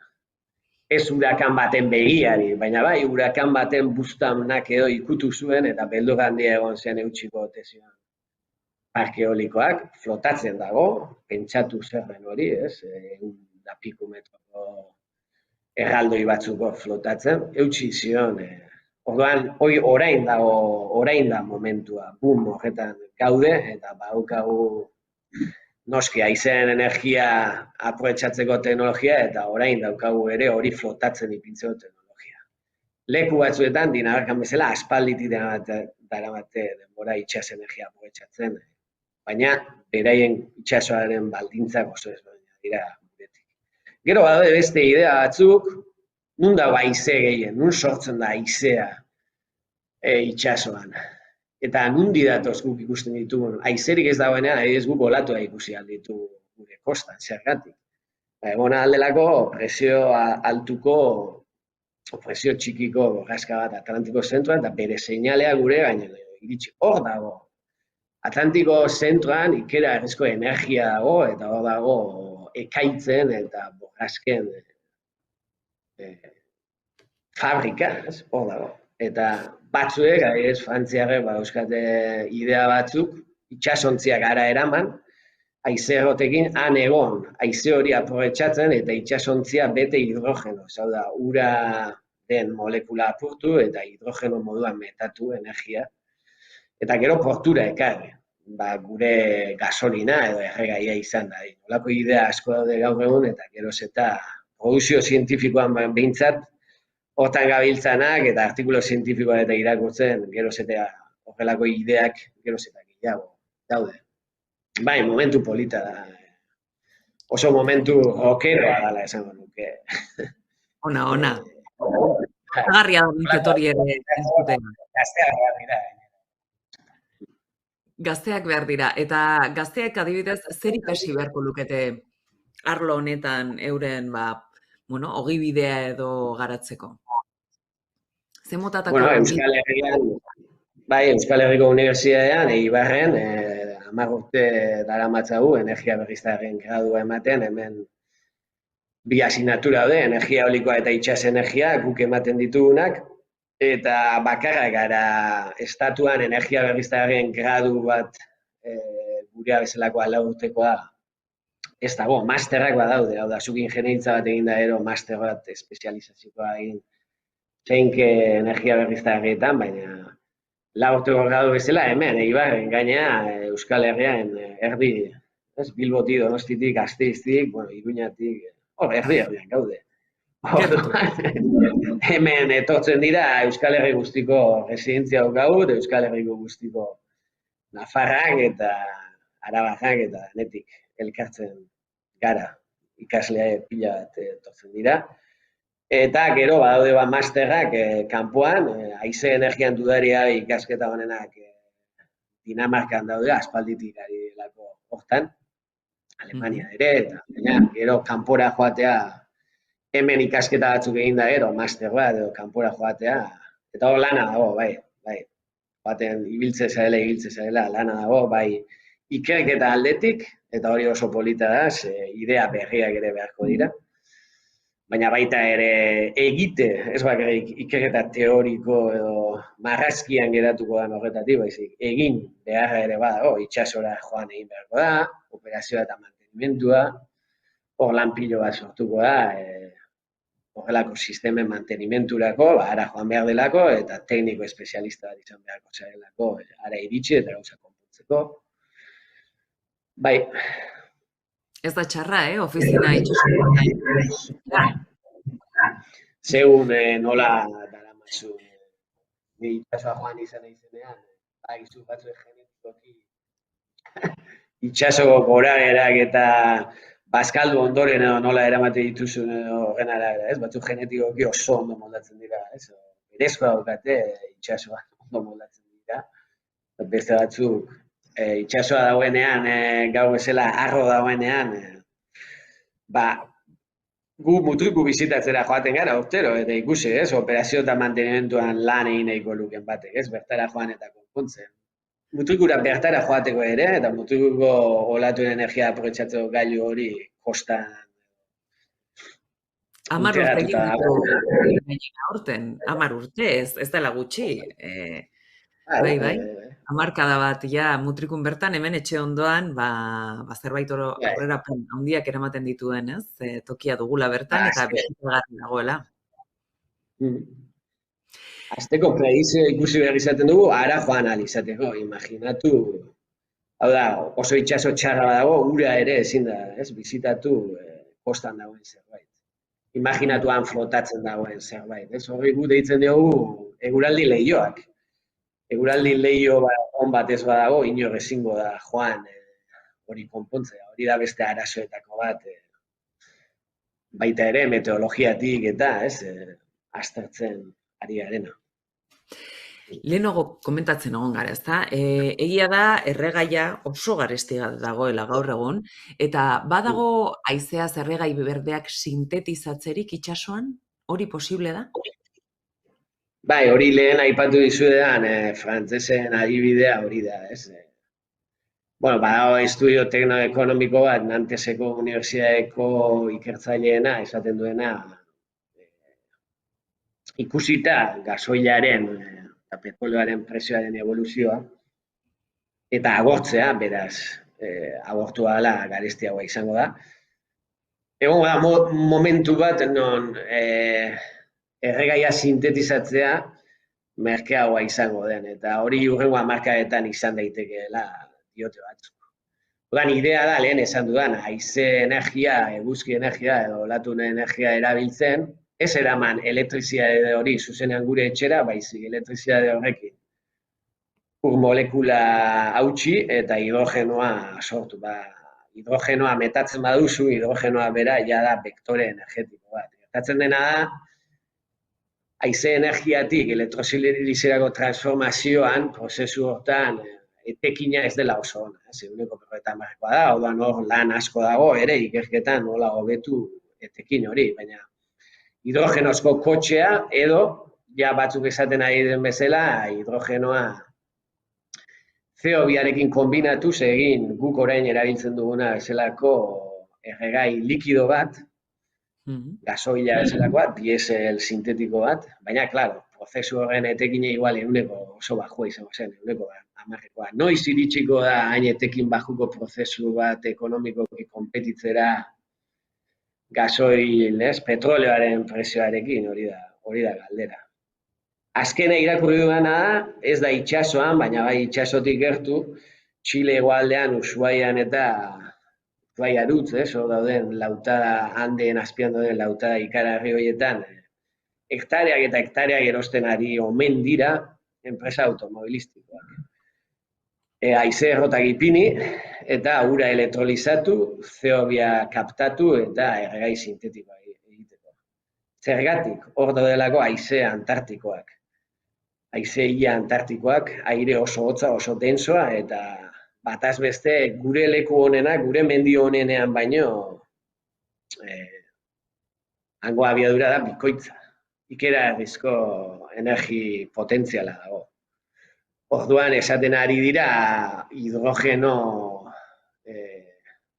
ez hurakan baten begiari, baina bai, hurakan baten buztanak edo ikutu zuen, eta beldur handia egon zen eutsiko ote zion. Parke eolikoak flotatzen dago, pentsatu zerren hori, da piku metroko erraldoi batzuko flotatzen, eutsi zion. Orduan, orain da momentua, boom horretan gaude, eta badaukagu noski haizeen energia aprobetxatzeko teknologia, eta orain daukagu ere hori flotatzen ipintzeko teknologia. Leku batzuetan, Dinamarkan bezala, aspalditik daramate denbora itsas energia aprobetxatzen, baina beraien itsasoaren baldintzak oso ezberdinak dira guretik. Gero badaude beste idea batzuk, nun dago haize gehien, nun sortzen da haizea itsasoan. Eta nundi datoz guk ikusten ditugun, haizerik ez dagoenean, adibidez guk olatua ikusi alditu gure kostan, zergatik. Egon aldelako presio altuko, presio txikiko borraska bat Atlantiko zentroan, eta bere seinalea gure gainen iritsi hor dago. Atlantiko zentroan ikera errezko energia dago, eta hor dago ekaitzen eta borrasken fabrika, hor dago. Eta batzuek, adibidez, frantziarrek badauzkate idea batzuk, itsasontziak gara eraman, haizerrotekin han egon, haize hori aprobetxatzen eta itsasontzia bete hidrogeno. Hau da, ura den molekula apurtu eta hidrogeno moduan metatu energia. Eta gero portura ekarri, gure gasolina edo erregaia izan da. Nolako idea asko daude gaur egun eta geroz eta produzio zientifikoan behintzat, hortan gabiltzanak eta artikulo zientifikoa eta irakurtzen geroz eta horrelako ideak geroz eta gehiago daude. Bai, momentu polita da. Oso momentu rokeroa dela esango nuke. Ona. Agarria da bintzet ere entzutea. Gazteak behar dira. Eta gazteak adibidez zer ikasi beharko lukete arlo honetan euren ogibidea edo garatzeko? Ze motatako... Euskal Herriko Unibertsitatean, Eibarren, 10 urte daramatzagu energia berriztagarrien gradua ematen, hemen bi asignatura daude, energia eolikoa eta itsas energia, guk ematen ditugunak, eta bakarrak gara estatuan energia berriztagarrien gradu bat gurea bezalako 4 urtekoa ez dago, masterrak badaude, hau da, zuk ingenieritza bat egin da ero, master bat espezializazioa egin zeinke energia berriztagarrietan, baina 4 urteko gradu bezala hemen, Eibarren, gainea Euskal Herrian erdi, Bilbotik, Donostitik, Gasteiztik, Iruñatik, erdi-erdian gaude. Hemen etortzen dira Euskal Herri guztiko residentzia daukagu, Euskal Herriko guztiko Nafarrak eta Arabarrak eta denetik elkartzen gara, ikaslea pila bat etortzen dira. Eta gero badaude masterrak kanpoan, haize energian dudaria ikasketa honenak Dinamarkan daude, aspalditik ari delako hortan, Alemania ere, eta gero kanpora joatea, hemen ikasketa batzuk egin da gero, master bat edo kanpora joatea, eta hor lana dago, bai, baten ibiltze zarela, lana dago, bai, ikerketa aldetik, eta hori oso polita da, idea berriak ere beharko dira. Baina baita ere egite, ez bakarrik ikerketa teoriko edo marrazkian geratuko da horretatik, baizik egin beharra ere badago, itsasora joan egin beharko da, operazioa eta mantenimentua, hor lan pilo bat sortuko da, horrelako sistemen mantenimenturako, ara joan behar delako, eta tekniko espezialista bat izan beharko zarelako, ara iritsi eta gauza konpontzeko. Bai. Ez da txarra, ofizina itxasoan. Zeun nola daramazun, ni itxasoa joan izan izenean, gizu batzuek genetikoki itxasoko gorabeherak eta bazkaldu ondoren edo nola eramate dituzun edo horren arabera, ez? Batzuk genetikoki oso ondo moldatzen dira, ez? Berezkoa daukate itxasoa ondo moldatzen dira. Beste batzuk itxasoa dagoenean, gau bezala harro dagoenean, ba, gu mutriku bizitatzera joaten gara urtero, eta ikusi, ez? Operazio eta mantenimentuan lan egin nahiko luken batek, ez? Bertara joan eta konpontzen. Mutrikura bertara joateko ere, eta mutrikuko olatuen energia aprobetxatzeko gailu hori kostan 10 urte egin integratuta ditu dago. gainera aurten, 10 urte, ez dela gutxi. Bai, Bai. Hamarkada bat, ja, mutrikun bertan, hemen etxe ondoan, zerbait aurrerapen handiak eramaten dituen, ez? Tokia dugula bertan, eta bizitagarri dagoela. Azteko predizio ikusi behar izaten dugu, ara joan ahal izateko, imaginatu. Hau da, oso itxaso txarra dago, ura ere ezin da, ez? Bizitatu kostan dagoen zerbait. Imaginatuan flotatzen dagoen zerbait, ez? Horri gu deitzen diogu eguraldi lehioak. Eguraldi lehio on bat ez badago, inor ezingo da joan hori konpontzea. Hori da beste arazoetako bat, baita ere meteorologiatik eta, ez? Aztertzen ari garena. Lehenago komentatzen egon gara, ezta? Egia da erregaia oso garesti dagoela gaur egun, eta badago haizeaz erregai berdeak sintetizatzerik itsasoan? Hori posible da? Bai, hori lehen aipatu dizuetan, frantsesen adibidea hori da, ez? Bueno, badago estudio teknoekonomiko bat, Nanteseko unibertsitateko ikertzaileena esaten duena, ikusita gasoilaren eta petrolioaren prezioaren evoluzioa, eta agortzea, beraz, agortu dela garestiagoa izango da. Egongo da momentu bat non erregaia sintetizatzea merkeagoa izango den, eta hori hurrengo hamarkadetan izan daitekeela diote batzuk. Orduan, idea da, lehen esan dudan, haize energia, eguzki energia edo olatune energia erabiltzen, ez eraman elektrizitate hori zuzenean gure etxera, baizik elektrizitate horrekin ur molekula hautsi eta hidrogenoa sortu. Hidrogenoa metatzen baduzu, hidrogenoa bera ja da vektore energetiko bat. Gertatzen dena da, haize energiatik elektrolizerako transformazioan, prozesu hortan, etekina ez dela oso ona. Ehuneko 50%koa da, orduan hor lan asko dago ere ikerketan nola hobetu etekin hori, baina hidrogenozko kotxea edo, ja batzuk esaten ari den bezala, hidrogenoa CO2arekin kombinatuz egin guk orain erabiltzen duguna bezalako erregai likido bat, gasoila bezalakoa, diesel sintetiko bat, baina, klaro, prozesu horren etekine igual ehuneko oso bajua izango zen, ehuneko 10%koa. Noiz iritsiko da hain etekin bajuko prozesu bat ekonomikoki konpetitzera gasoil, petrolioaren prezioarekin, hori da galdera. Azkena irakurri duena da, ez da itsasoan, baina bai itsasotik gertu, Txile hegoaldean, Ushuaian eta Ushuaiarutz, hor dauden lautada, Andeen azpian dauden lautada ikaragarri horietan, hektareak eta hektareak erosten ari omen dira enpresa automobilistikoak. Haize errotak ipini eta ura elektrolizatu, CO2 kaptatu eta erregai sintetikoa egiteko. Zergatik, hor daudelako haize antartikoak. Haize ia antartikoak, aire oso hotza, oso densoa, eta bataz beste gure leku honenak, gure mendio honenean baino, hango abiadura da bikoitza. Ikeragarrizko energi potentziala dago. Orduan esaten ari dira hidrogeno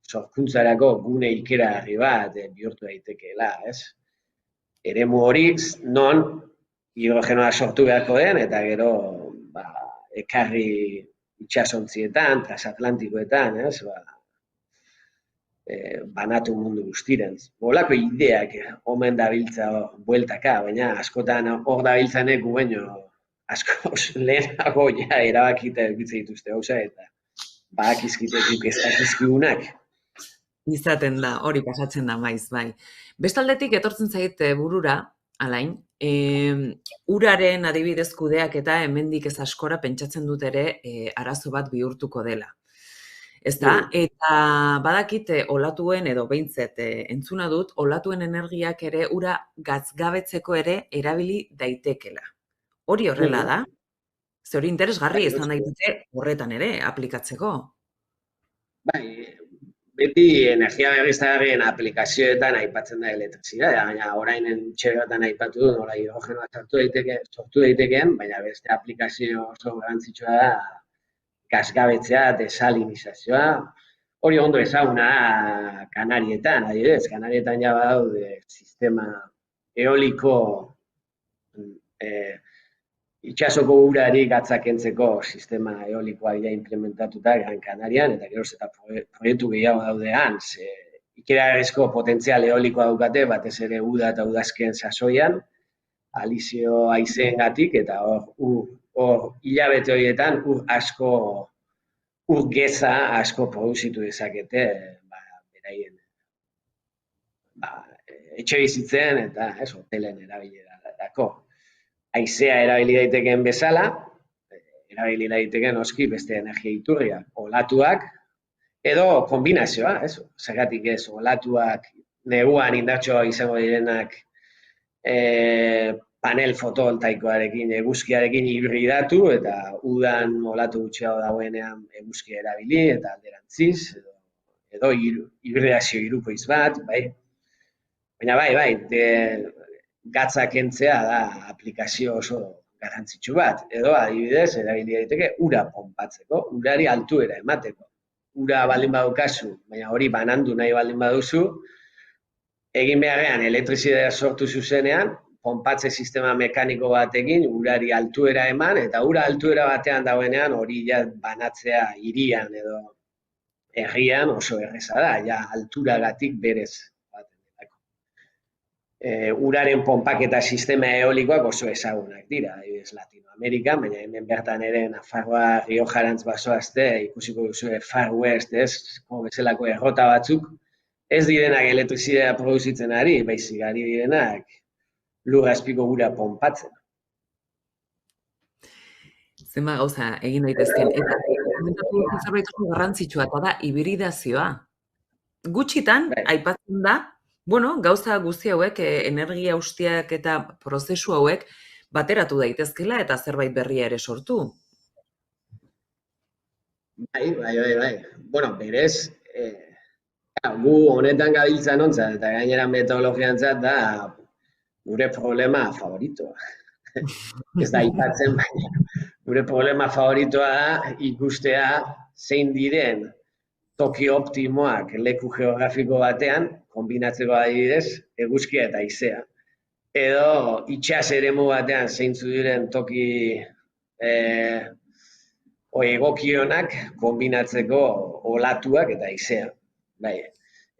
sorkuntzarako gune ikeragarri bat bihurtu daitekeela, ez? Eremu hori non hidrogenoa sortu beharko den, eta gero ekarri itsasontzietan, transatlantikoetan, ez? Banatu mundu guztiren. Holako ideak omen dabiltza bueltaka, baina askotan hor dabiltzanek gu baino askoz lehenago ja erabakita edukitzen dituzte gauza eta badakizkitetik ez dakizkigunak. Izaten da, hori pasatzen da maiz, bai. Bestaldetik etortzen zait burura, Alain, uraren adibidez kudeaketa hemendik ez askora pentsatzen dut ere arazo bat bihurtuko dela. Ezta? Eta badakite olatuen edo behintzat entzuna dut, olatuen energiak ere ura gatzgabetzeko ere erabili daitekela. Hori horrela da? Ze hori interesgarri izan daiteke horretan ere aplikatzeko. Bai, beti energia berriztagarrien aplikazioetan aipatzen da elektrizitatea, baina orain txerotan aipatu du, nola hidrogenoa sortu daitekeen, baina beste aplikazio oso garrantzitsua da gasgabetzea, desalinizazioa. Hori ondo ezaguna Kanarietan, adibidez, Kanarietan ja badaude sistema eoliko itsasoko urari gatzakentzeko sistema eolikoa dira implementatuta Gran Kanarian, eta geroz eta proiektu gehiago daudean, ikeragarrizko potentzial eolikoa daukate, batez ere uda eta udazken sasoian, alizio haizeengatik, eta hor hilabete horietan ur geza asko produzitu dezakete beraien etxe bizitzen eta hotelen erabilerarako. Haizea erabili daitekeen bezala, erabili daitekeen noski beste energia iturriak, olatuak, edo kombinazioa, zergatik ez, olatuak neguan indartsuagoak izango direnak panel fotovoltaikoarekin, eguzkiarekin hibridatu, eta udan olatu gutxiago dagoenean eguzkia erabili, eta alderantziz, edo hibridazio hirukoitz bat, bai. Baina bai, gatza kentzea da aplikazio oso garrantzitsu bat. Edo adibidez, erabili daiteke ura ponpatzeko, urari altuera emateko. Ura baldin badukazu, baina hori banandu nahi baldin baduzu, egin beharrean elektrizitatea sortu zuzenean, ponpatze sistema mekaniko batekin urari altuera eman, eta ura altuera batean dagoenean hori ja banatzea hirian edo herrian oso erreza da, ja alturagatik berez. Uraren ponpaketa sistema eolikoak oso ezagunak dira, adibidez Latinoamerikan, baina hemen bertan ere Nafarroa, Riojarantz bazoazte, ikusiko duzu Far West, bezalako errota batzuk, ez direnak elektrizitatea produzitzen ari, baizik ari direnak lur azpiko ura ponpatzen. Zenba gauza egin daitezken, eta komentatu dut zerbait oso garrantzitsua, eta da hibridazioa. Gutxitan, aipatzen da, gauza guzti hauek, energia ustiak eta prozesu hauek bateratu daitezkela eta zerbait berria ere sortu. Bai. Berez, gu honetan gabiltzan ontzat, eta gainera metodologiantzat da gure problema favoritoa. Ez da aipatzen, baina gure problema favoritoa da ikustea zein diren toki optimoak leku geografiko batean, kombinatzeko adibidez, eguzkia eta haizea. Edo itsas eremu batean zeintzu diren toki egokionak kombinatzeko olatuak eta haizea. Bai.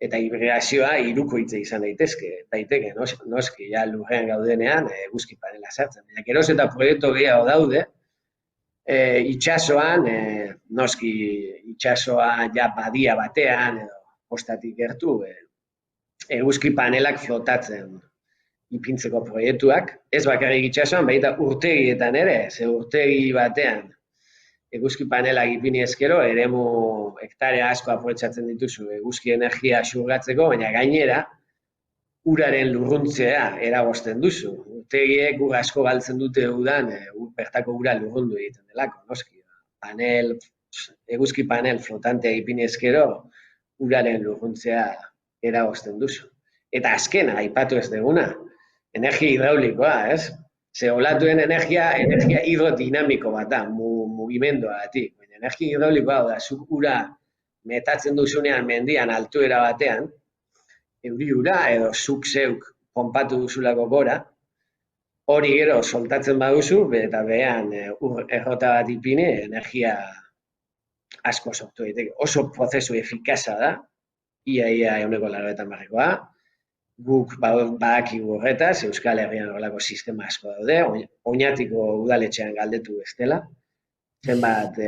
Eta hibridazioa hirukoitza izan daiteke, noski, ja lurrean gaudenean eguzki panela sartzen. Baina geroz eta proiektu gehiago daude, itsasoan, noski itsasoa ja badia batean edo kostatik gertu, eguzki panelak flotatzen ipintzeko proiektuak, ez bakarrik itsasoan, baita urtegietan ere, ze urtegi batean eguzki panelak ipini ezkero, eremu hektarea asko aprobetxatzen dituzu eguzki energia xurgatzeko, baina gainera uraren lurruntzea eragozten duzu. Urtegiek ur asko galtzen dute udan, bertako ura lurrundu egiten delako, noski. Eguzki panel flotantea ipini ezkero, uraren lurruntzea eragozten duzu. Eta azkena, aipatu ez duguna, energia hidraulikoa, ez? Ze olatuen energia hidrodinamiko bat da, mugimendua-gatik. Energia hidraulikoa da, zuk ura metatzen duzunean mendian altuera batean, euri ura edo zuk zeuk ponpatu duzulako gora, hori gero soltatzen baduzu, eta behean errota bat ipini, energia asko sortu daiteke. Oso prozesu efikaza da, ia 180%, guk badakigu horretaz, Euskal Herrian horrelako sistema asko daude, Oñatiko udaletxean galdetu bestela, zenbat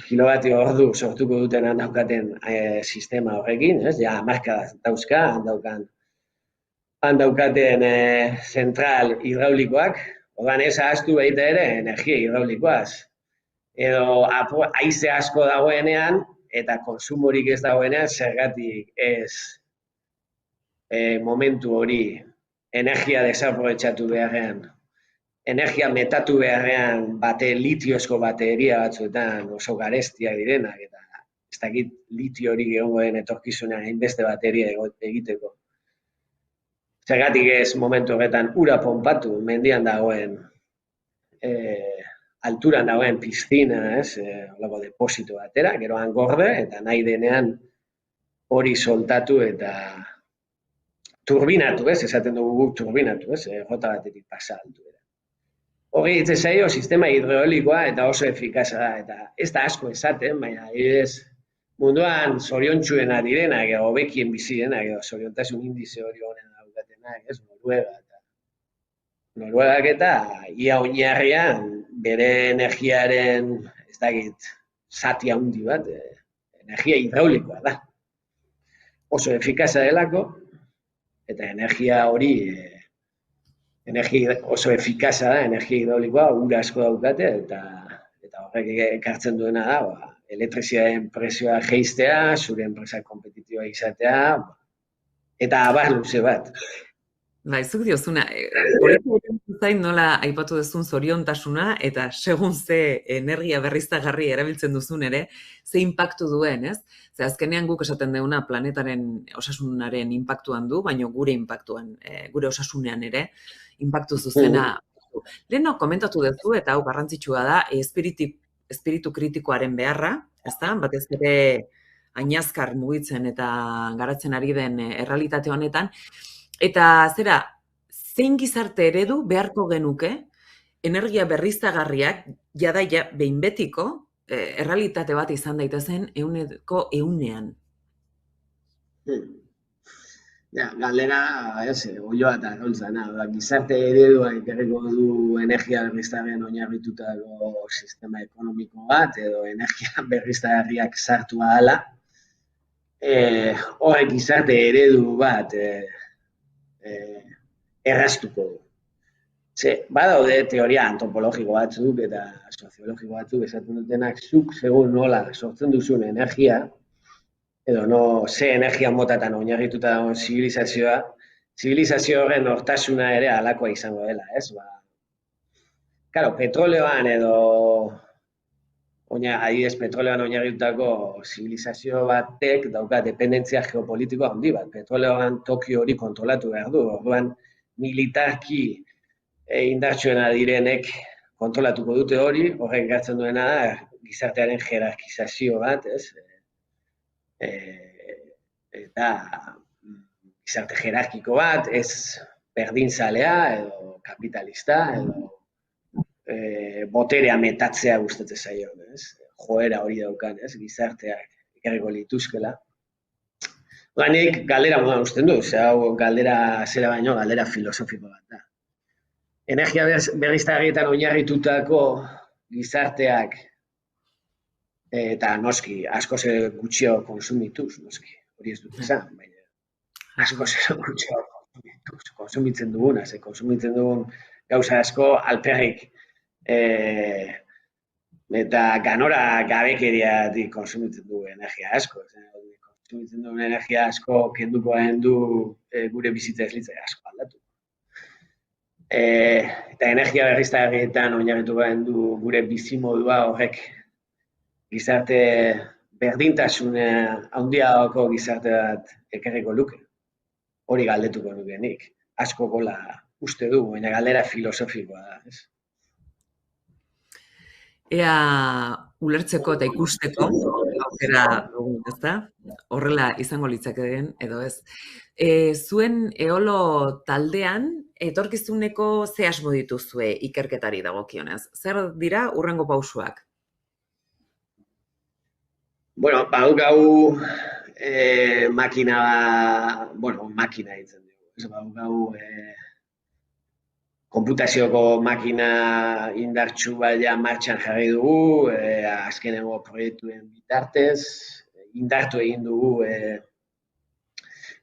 kilovatio ordu sortuko duten daukaten sistema horrekin, ja marka dauzka, daukan han daukaten zentral hidraulikoak, ordan ez ahaztu baita ere energia hidraulikoaz. Edo haize asko dagoenean, eta konsumorik ez dagoenean, zergatik ez momentu hori energia desaprobetxatu beharrean, energia metatu beharrean litiozko bateria batzuetan oso garestiak direnak, eta ez dakit litio hori egongo den etorkizunean hainbeste bateria egiteko. Zergatik ez momentu horretan ura ponpatu, mendian dagoen, alturan dagoen piztina, holako deposito batera, geroan gorde, eta nahi denean hori soltatu eta turbinatu, esaten dugu guk turbinatu, jota batetik pasa altuera. Hori hitz zaio sistema hidroelikoa eta oso efikaza da, eta ez da asko esaten, baina munduan zoriontsuena direnak, hobekien bizi denak, zoriontasun indize hori honen daukatenak, Noruegak eta ia oinarrian bere energiaren, ez dakit, zati handi bat, energia hidraulikoa da. Oso efikaza delako, eta energia hori oso efikaza da, energia hidraulikoa, ura asko daukate, eta horrek ekartzen duena da, elektrizitateen prezioa jeistea, zure enpresa kompetitiboa izatea, eta abar luze bat. Zuk diozuna, politika zain nola aipatu duzun zoriontasuna, eta segun ze energia berriztagarri erabiltzen duzun ere, ze impactu duen, ez? Ze azkenean guk esaten duguna planetaren osasunaren impactuan du, baina gure impactuan, gure osasunean ere, impactu zuzena. Leheno komentatu duzu, eta hau garrantzitsua da, espiritu kritikoaren beharra, ezta? Batez ere ainazkar mugitzen eta garatzen ari den errealitate honetan, eta zera, zein gizarte eredu beharko genuke energia berriztagarriak jada behin betiko errealitate bat izan daitezen 100%. Galdera, oioa eta gaultzana, gizarte eredua ekarriko du energia berriztagarrian oinarritutako sistema ekonomiko bat, edo energia berriztagarriak sartu ahala, horrek gizarte eredu bat erraztuko du. Badaude teoria antropologiko batzuk eta soziologiko batzuk esaten dutenak zuk segun nola sortzen duzun energia, edo ze energia motatan oinarrituta dagoen zibilizazio horren hortasuna ere halakoa izango dela, ez? Claro, petroleoan edo adibidez petroleoan oinarritutako zibilizazio batek dauka dependentzia geopolitikoa handi bat. Petroleoan Tokio hori kontrolatu behar du, orduan militarki indartsuena direnek kontrolatuko dute hori, horrek gartzen duena da gizartearen jerarkizazio bat, ez? Eta gizarte jerarkiko bat, ez berdinzalea edo kapitalista edo boterea metatzea gustatzen zaio, ez? Joera hori daukan, ez? Gizarteak ekarriko lituzkela. Nik galdera modan usten du, hau galdera zera baino, galdera filosofiko bat da. Energia berriztagarrietan oinarritutako gizarteak eta noski, asko zer gutxio konsumituz, noski, hori ez dut esan, baina asko zer gutxio konsumitzen duguna, konsumitzen dugun gauza asko alperrik eta ganora gabekeriatik konsumitzen dugu energia asko. Konsumitzen dugun energia asko kenduko du gure bizitza ez litzai asko aldatu. Eta energia berriztagarrietan oinarrituko du gure bizimodua horrek gizarte berdintasun handiagoko gizarte bat ekarriko luke. Hori galdetuko nuke nik. Asko gola uste du, baina galdera filosofikoa da, ez? Ea ulertzeko eta ikusteko, aukera dugun, ezta? Horrela izango litzakeen edo ez. Zuen eolo taldean, etorkizuneko ze asmo dituzue ikerketari dagokionez? Zer dira hurrengo pausoak? Badaukagu makina ditzen dugu. Badaukagu konputazioko makina indartsu baina martxan jarri dugu, azkenengo proiektuen bitartez, indartu egin dugu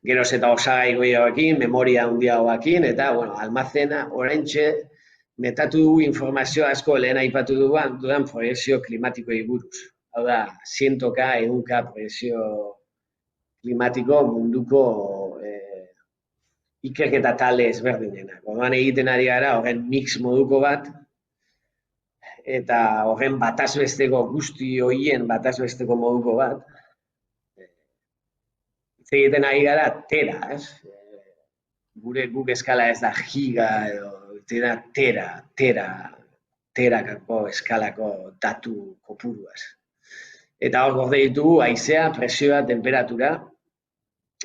geroz eta osagai gehiagoekin, memoria handiagoekin, eta, bueno, almazena, oraintxe, metatu dugu informazio asko lehen aipatu dudan proiekzio klimatikoei buruz. Hau da, 100K, 100K proiekzio klimatiko munduko ikerketa talde ezberdinenak. Orduan egiten ari gara, horren mix moduko bat, eta horren batazbesteko guzti horien batazbesteko moduko bat. Hitz egiten ari gara tera, ez? Guk eskala ez da giga edo terakako eskalako datu kopuruaz. Eta hor gorde ditugu haizea, presioa, temperatura,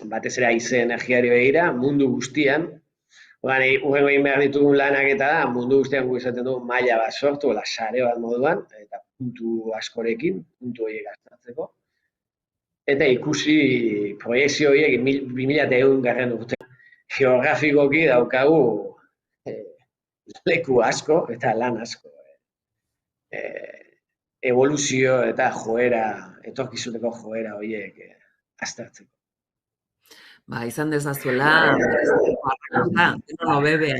batez ere haize energiari begira, mundu guztian. Urrengo egin behar ditugun lanak eta da, mundu guztian guk esaten dugu maila bat sortu, sare bat moduan, eta puntu askorekin, puntu horiek aztertzeko. Eta ikusi proiekzio horiek 2001 garren urte. Geografikoki daukagu leku asko eta lan asko. Evoluzio eta joera, etorkizuneko joera horiek aztertzeko. Izan dezazuela, deno bebean.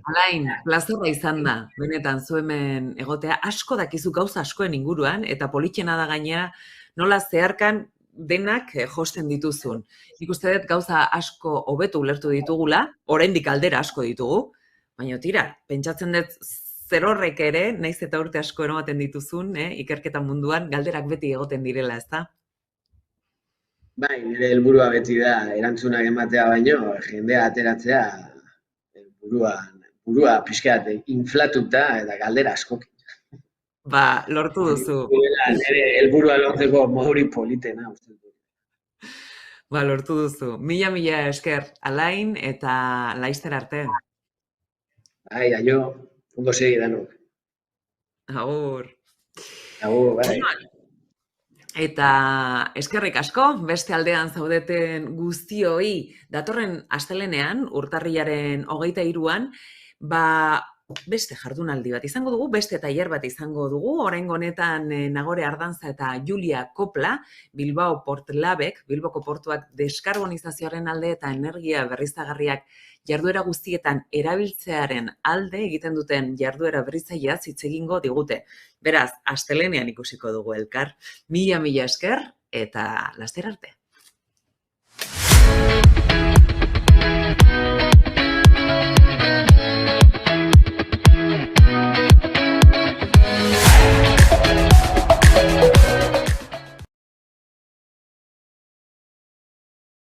Alain, plazerra izan da, benetan zu hemen egotea, asko dakizu gauza askoen inguruan, eta politxena da gainera, nola zeharkan denak josten dituzun. Nik uste dut gauza asko hobetu ulertu ditugula, oraindik aldera asko ditugu, baina tira, pentsatzen dut zer horrek ere, naiz eta urte asko eromaten dituzun, ikerketa munduan, galderak beti egoten direla, ezta? Bai, nire helburua beti da erantzunak ematea baino, jendea ateratzea burua pixkat inflatuta eta galdera askokin. Lortu duzu. Nire helburua lortzeko modurik politena, uste dut. Lortu duzu. Mila esker, Alain, eta laizter arte. Bai, aio, ondo segi danok. Agur. Agur, bai. Eta eskerrik asko, beste aldean zaudeten guztioi, datorren astelenean, urtarrilaren 23an, beste jardunaldi bat izango dugu, beste tailer bat izango dugu, oraingo honetan Nagore Ardanza eta Julia Kopla, Bilbao Port Labek, Bilboko portuak deskarbonizazioaren alde eta energia berriztagarriak jarduera guztietan erabiltzearen alde egiten duten jarduera berritzailea hitz egingo digute. Beraz, astelenean ikusiko dugu elkar. Mila esker eta laster arte.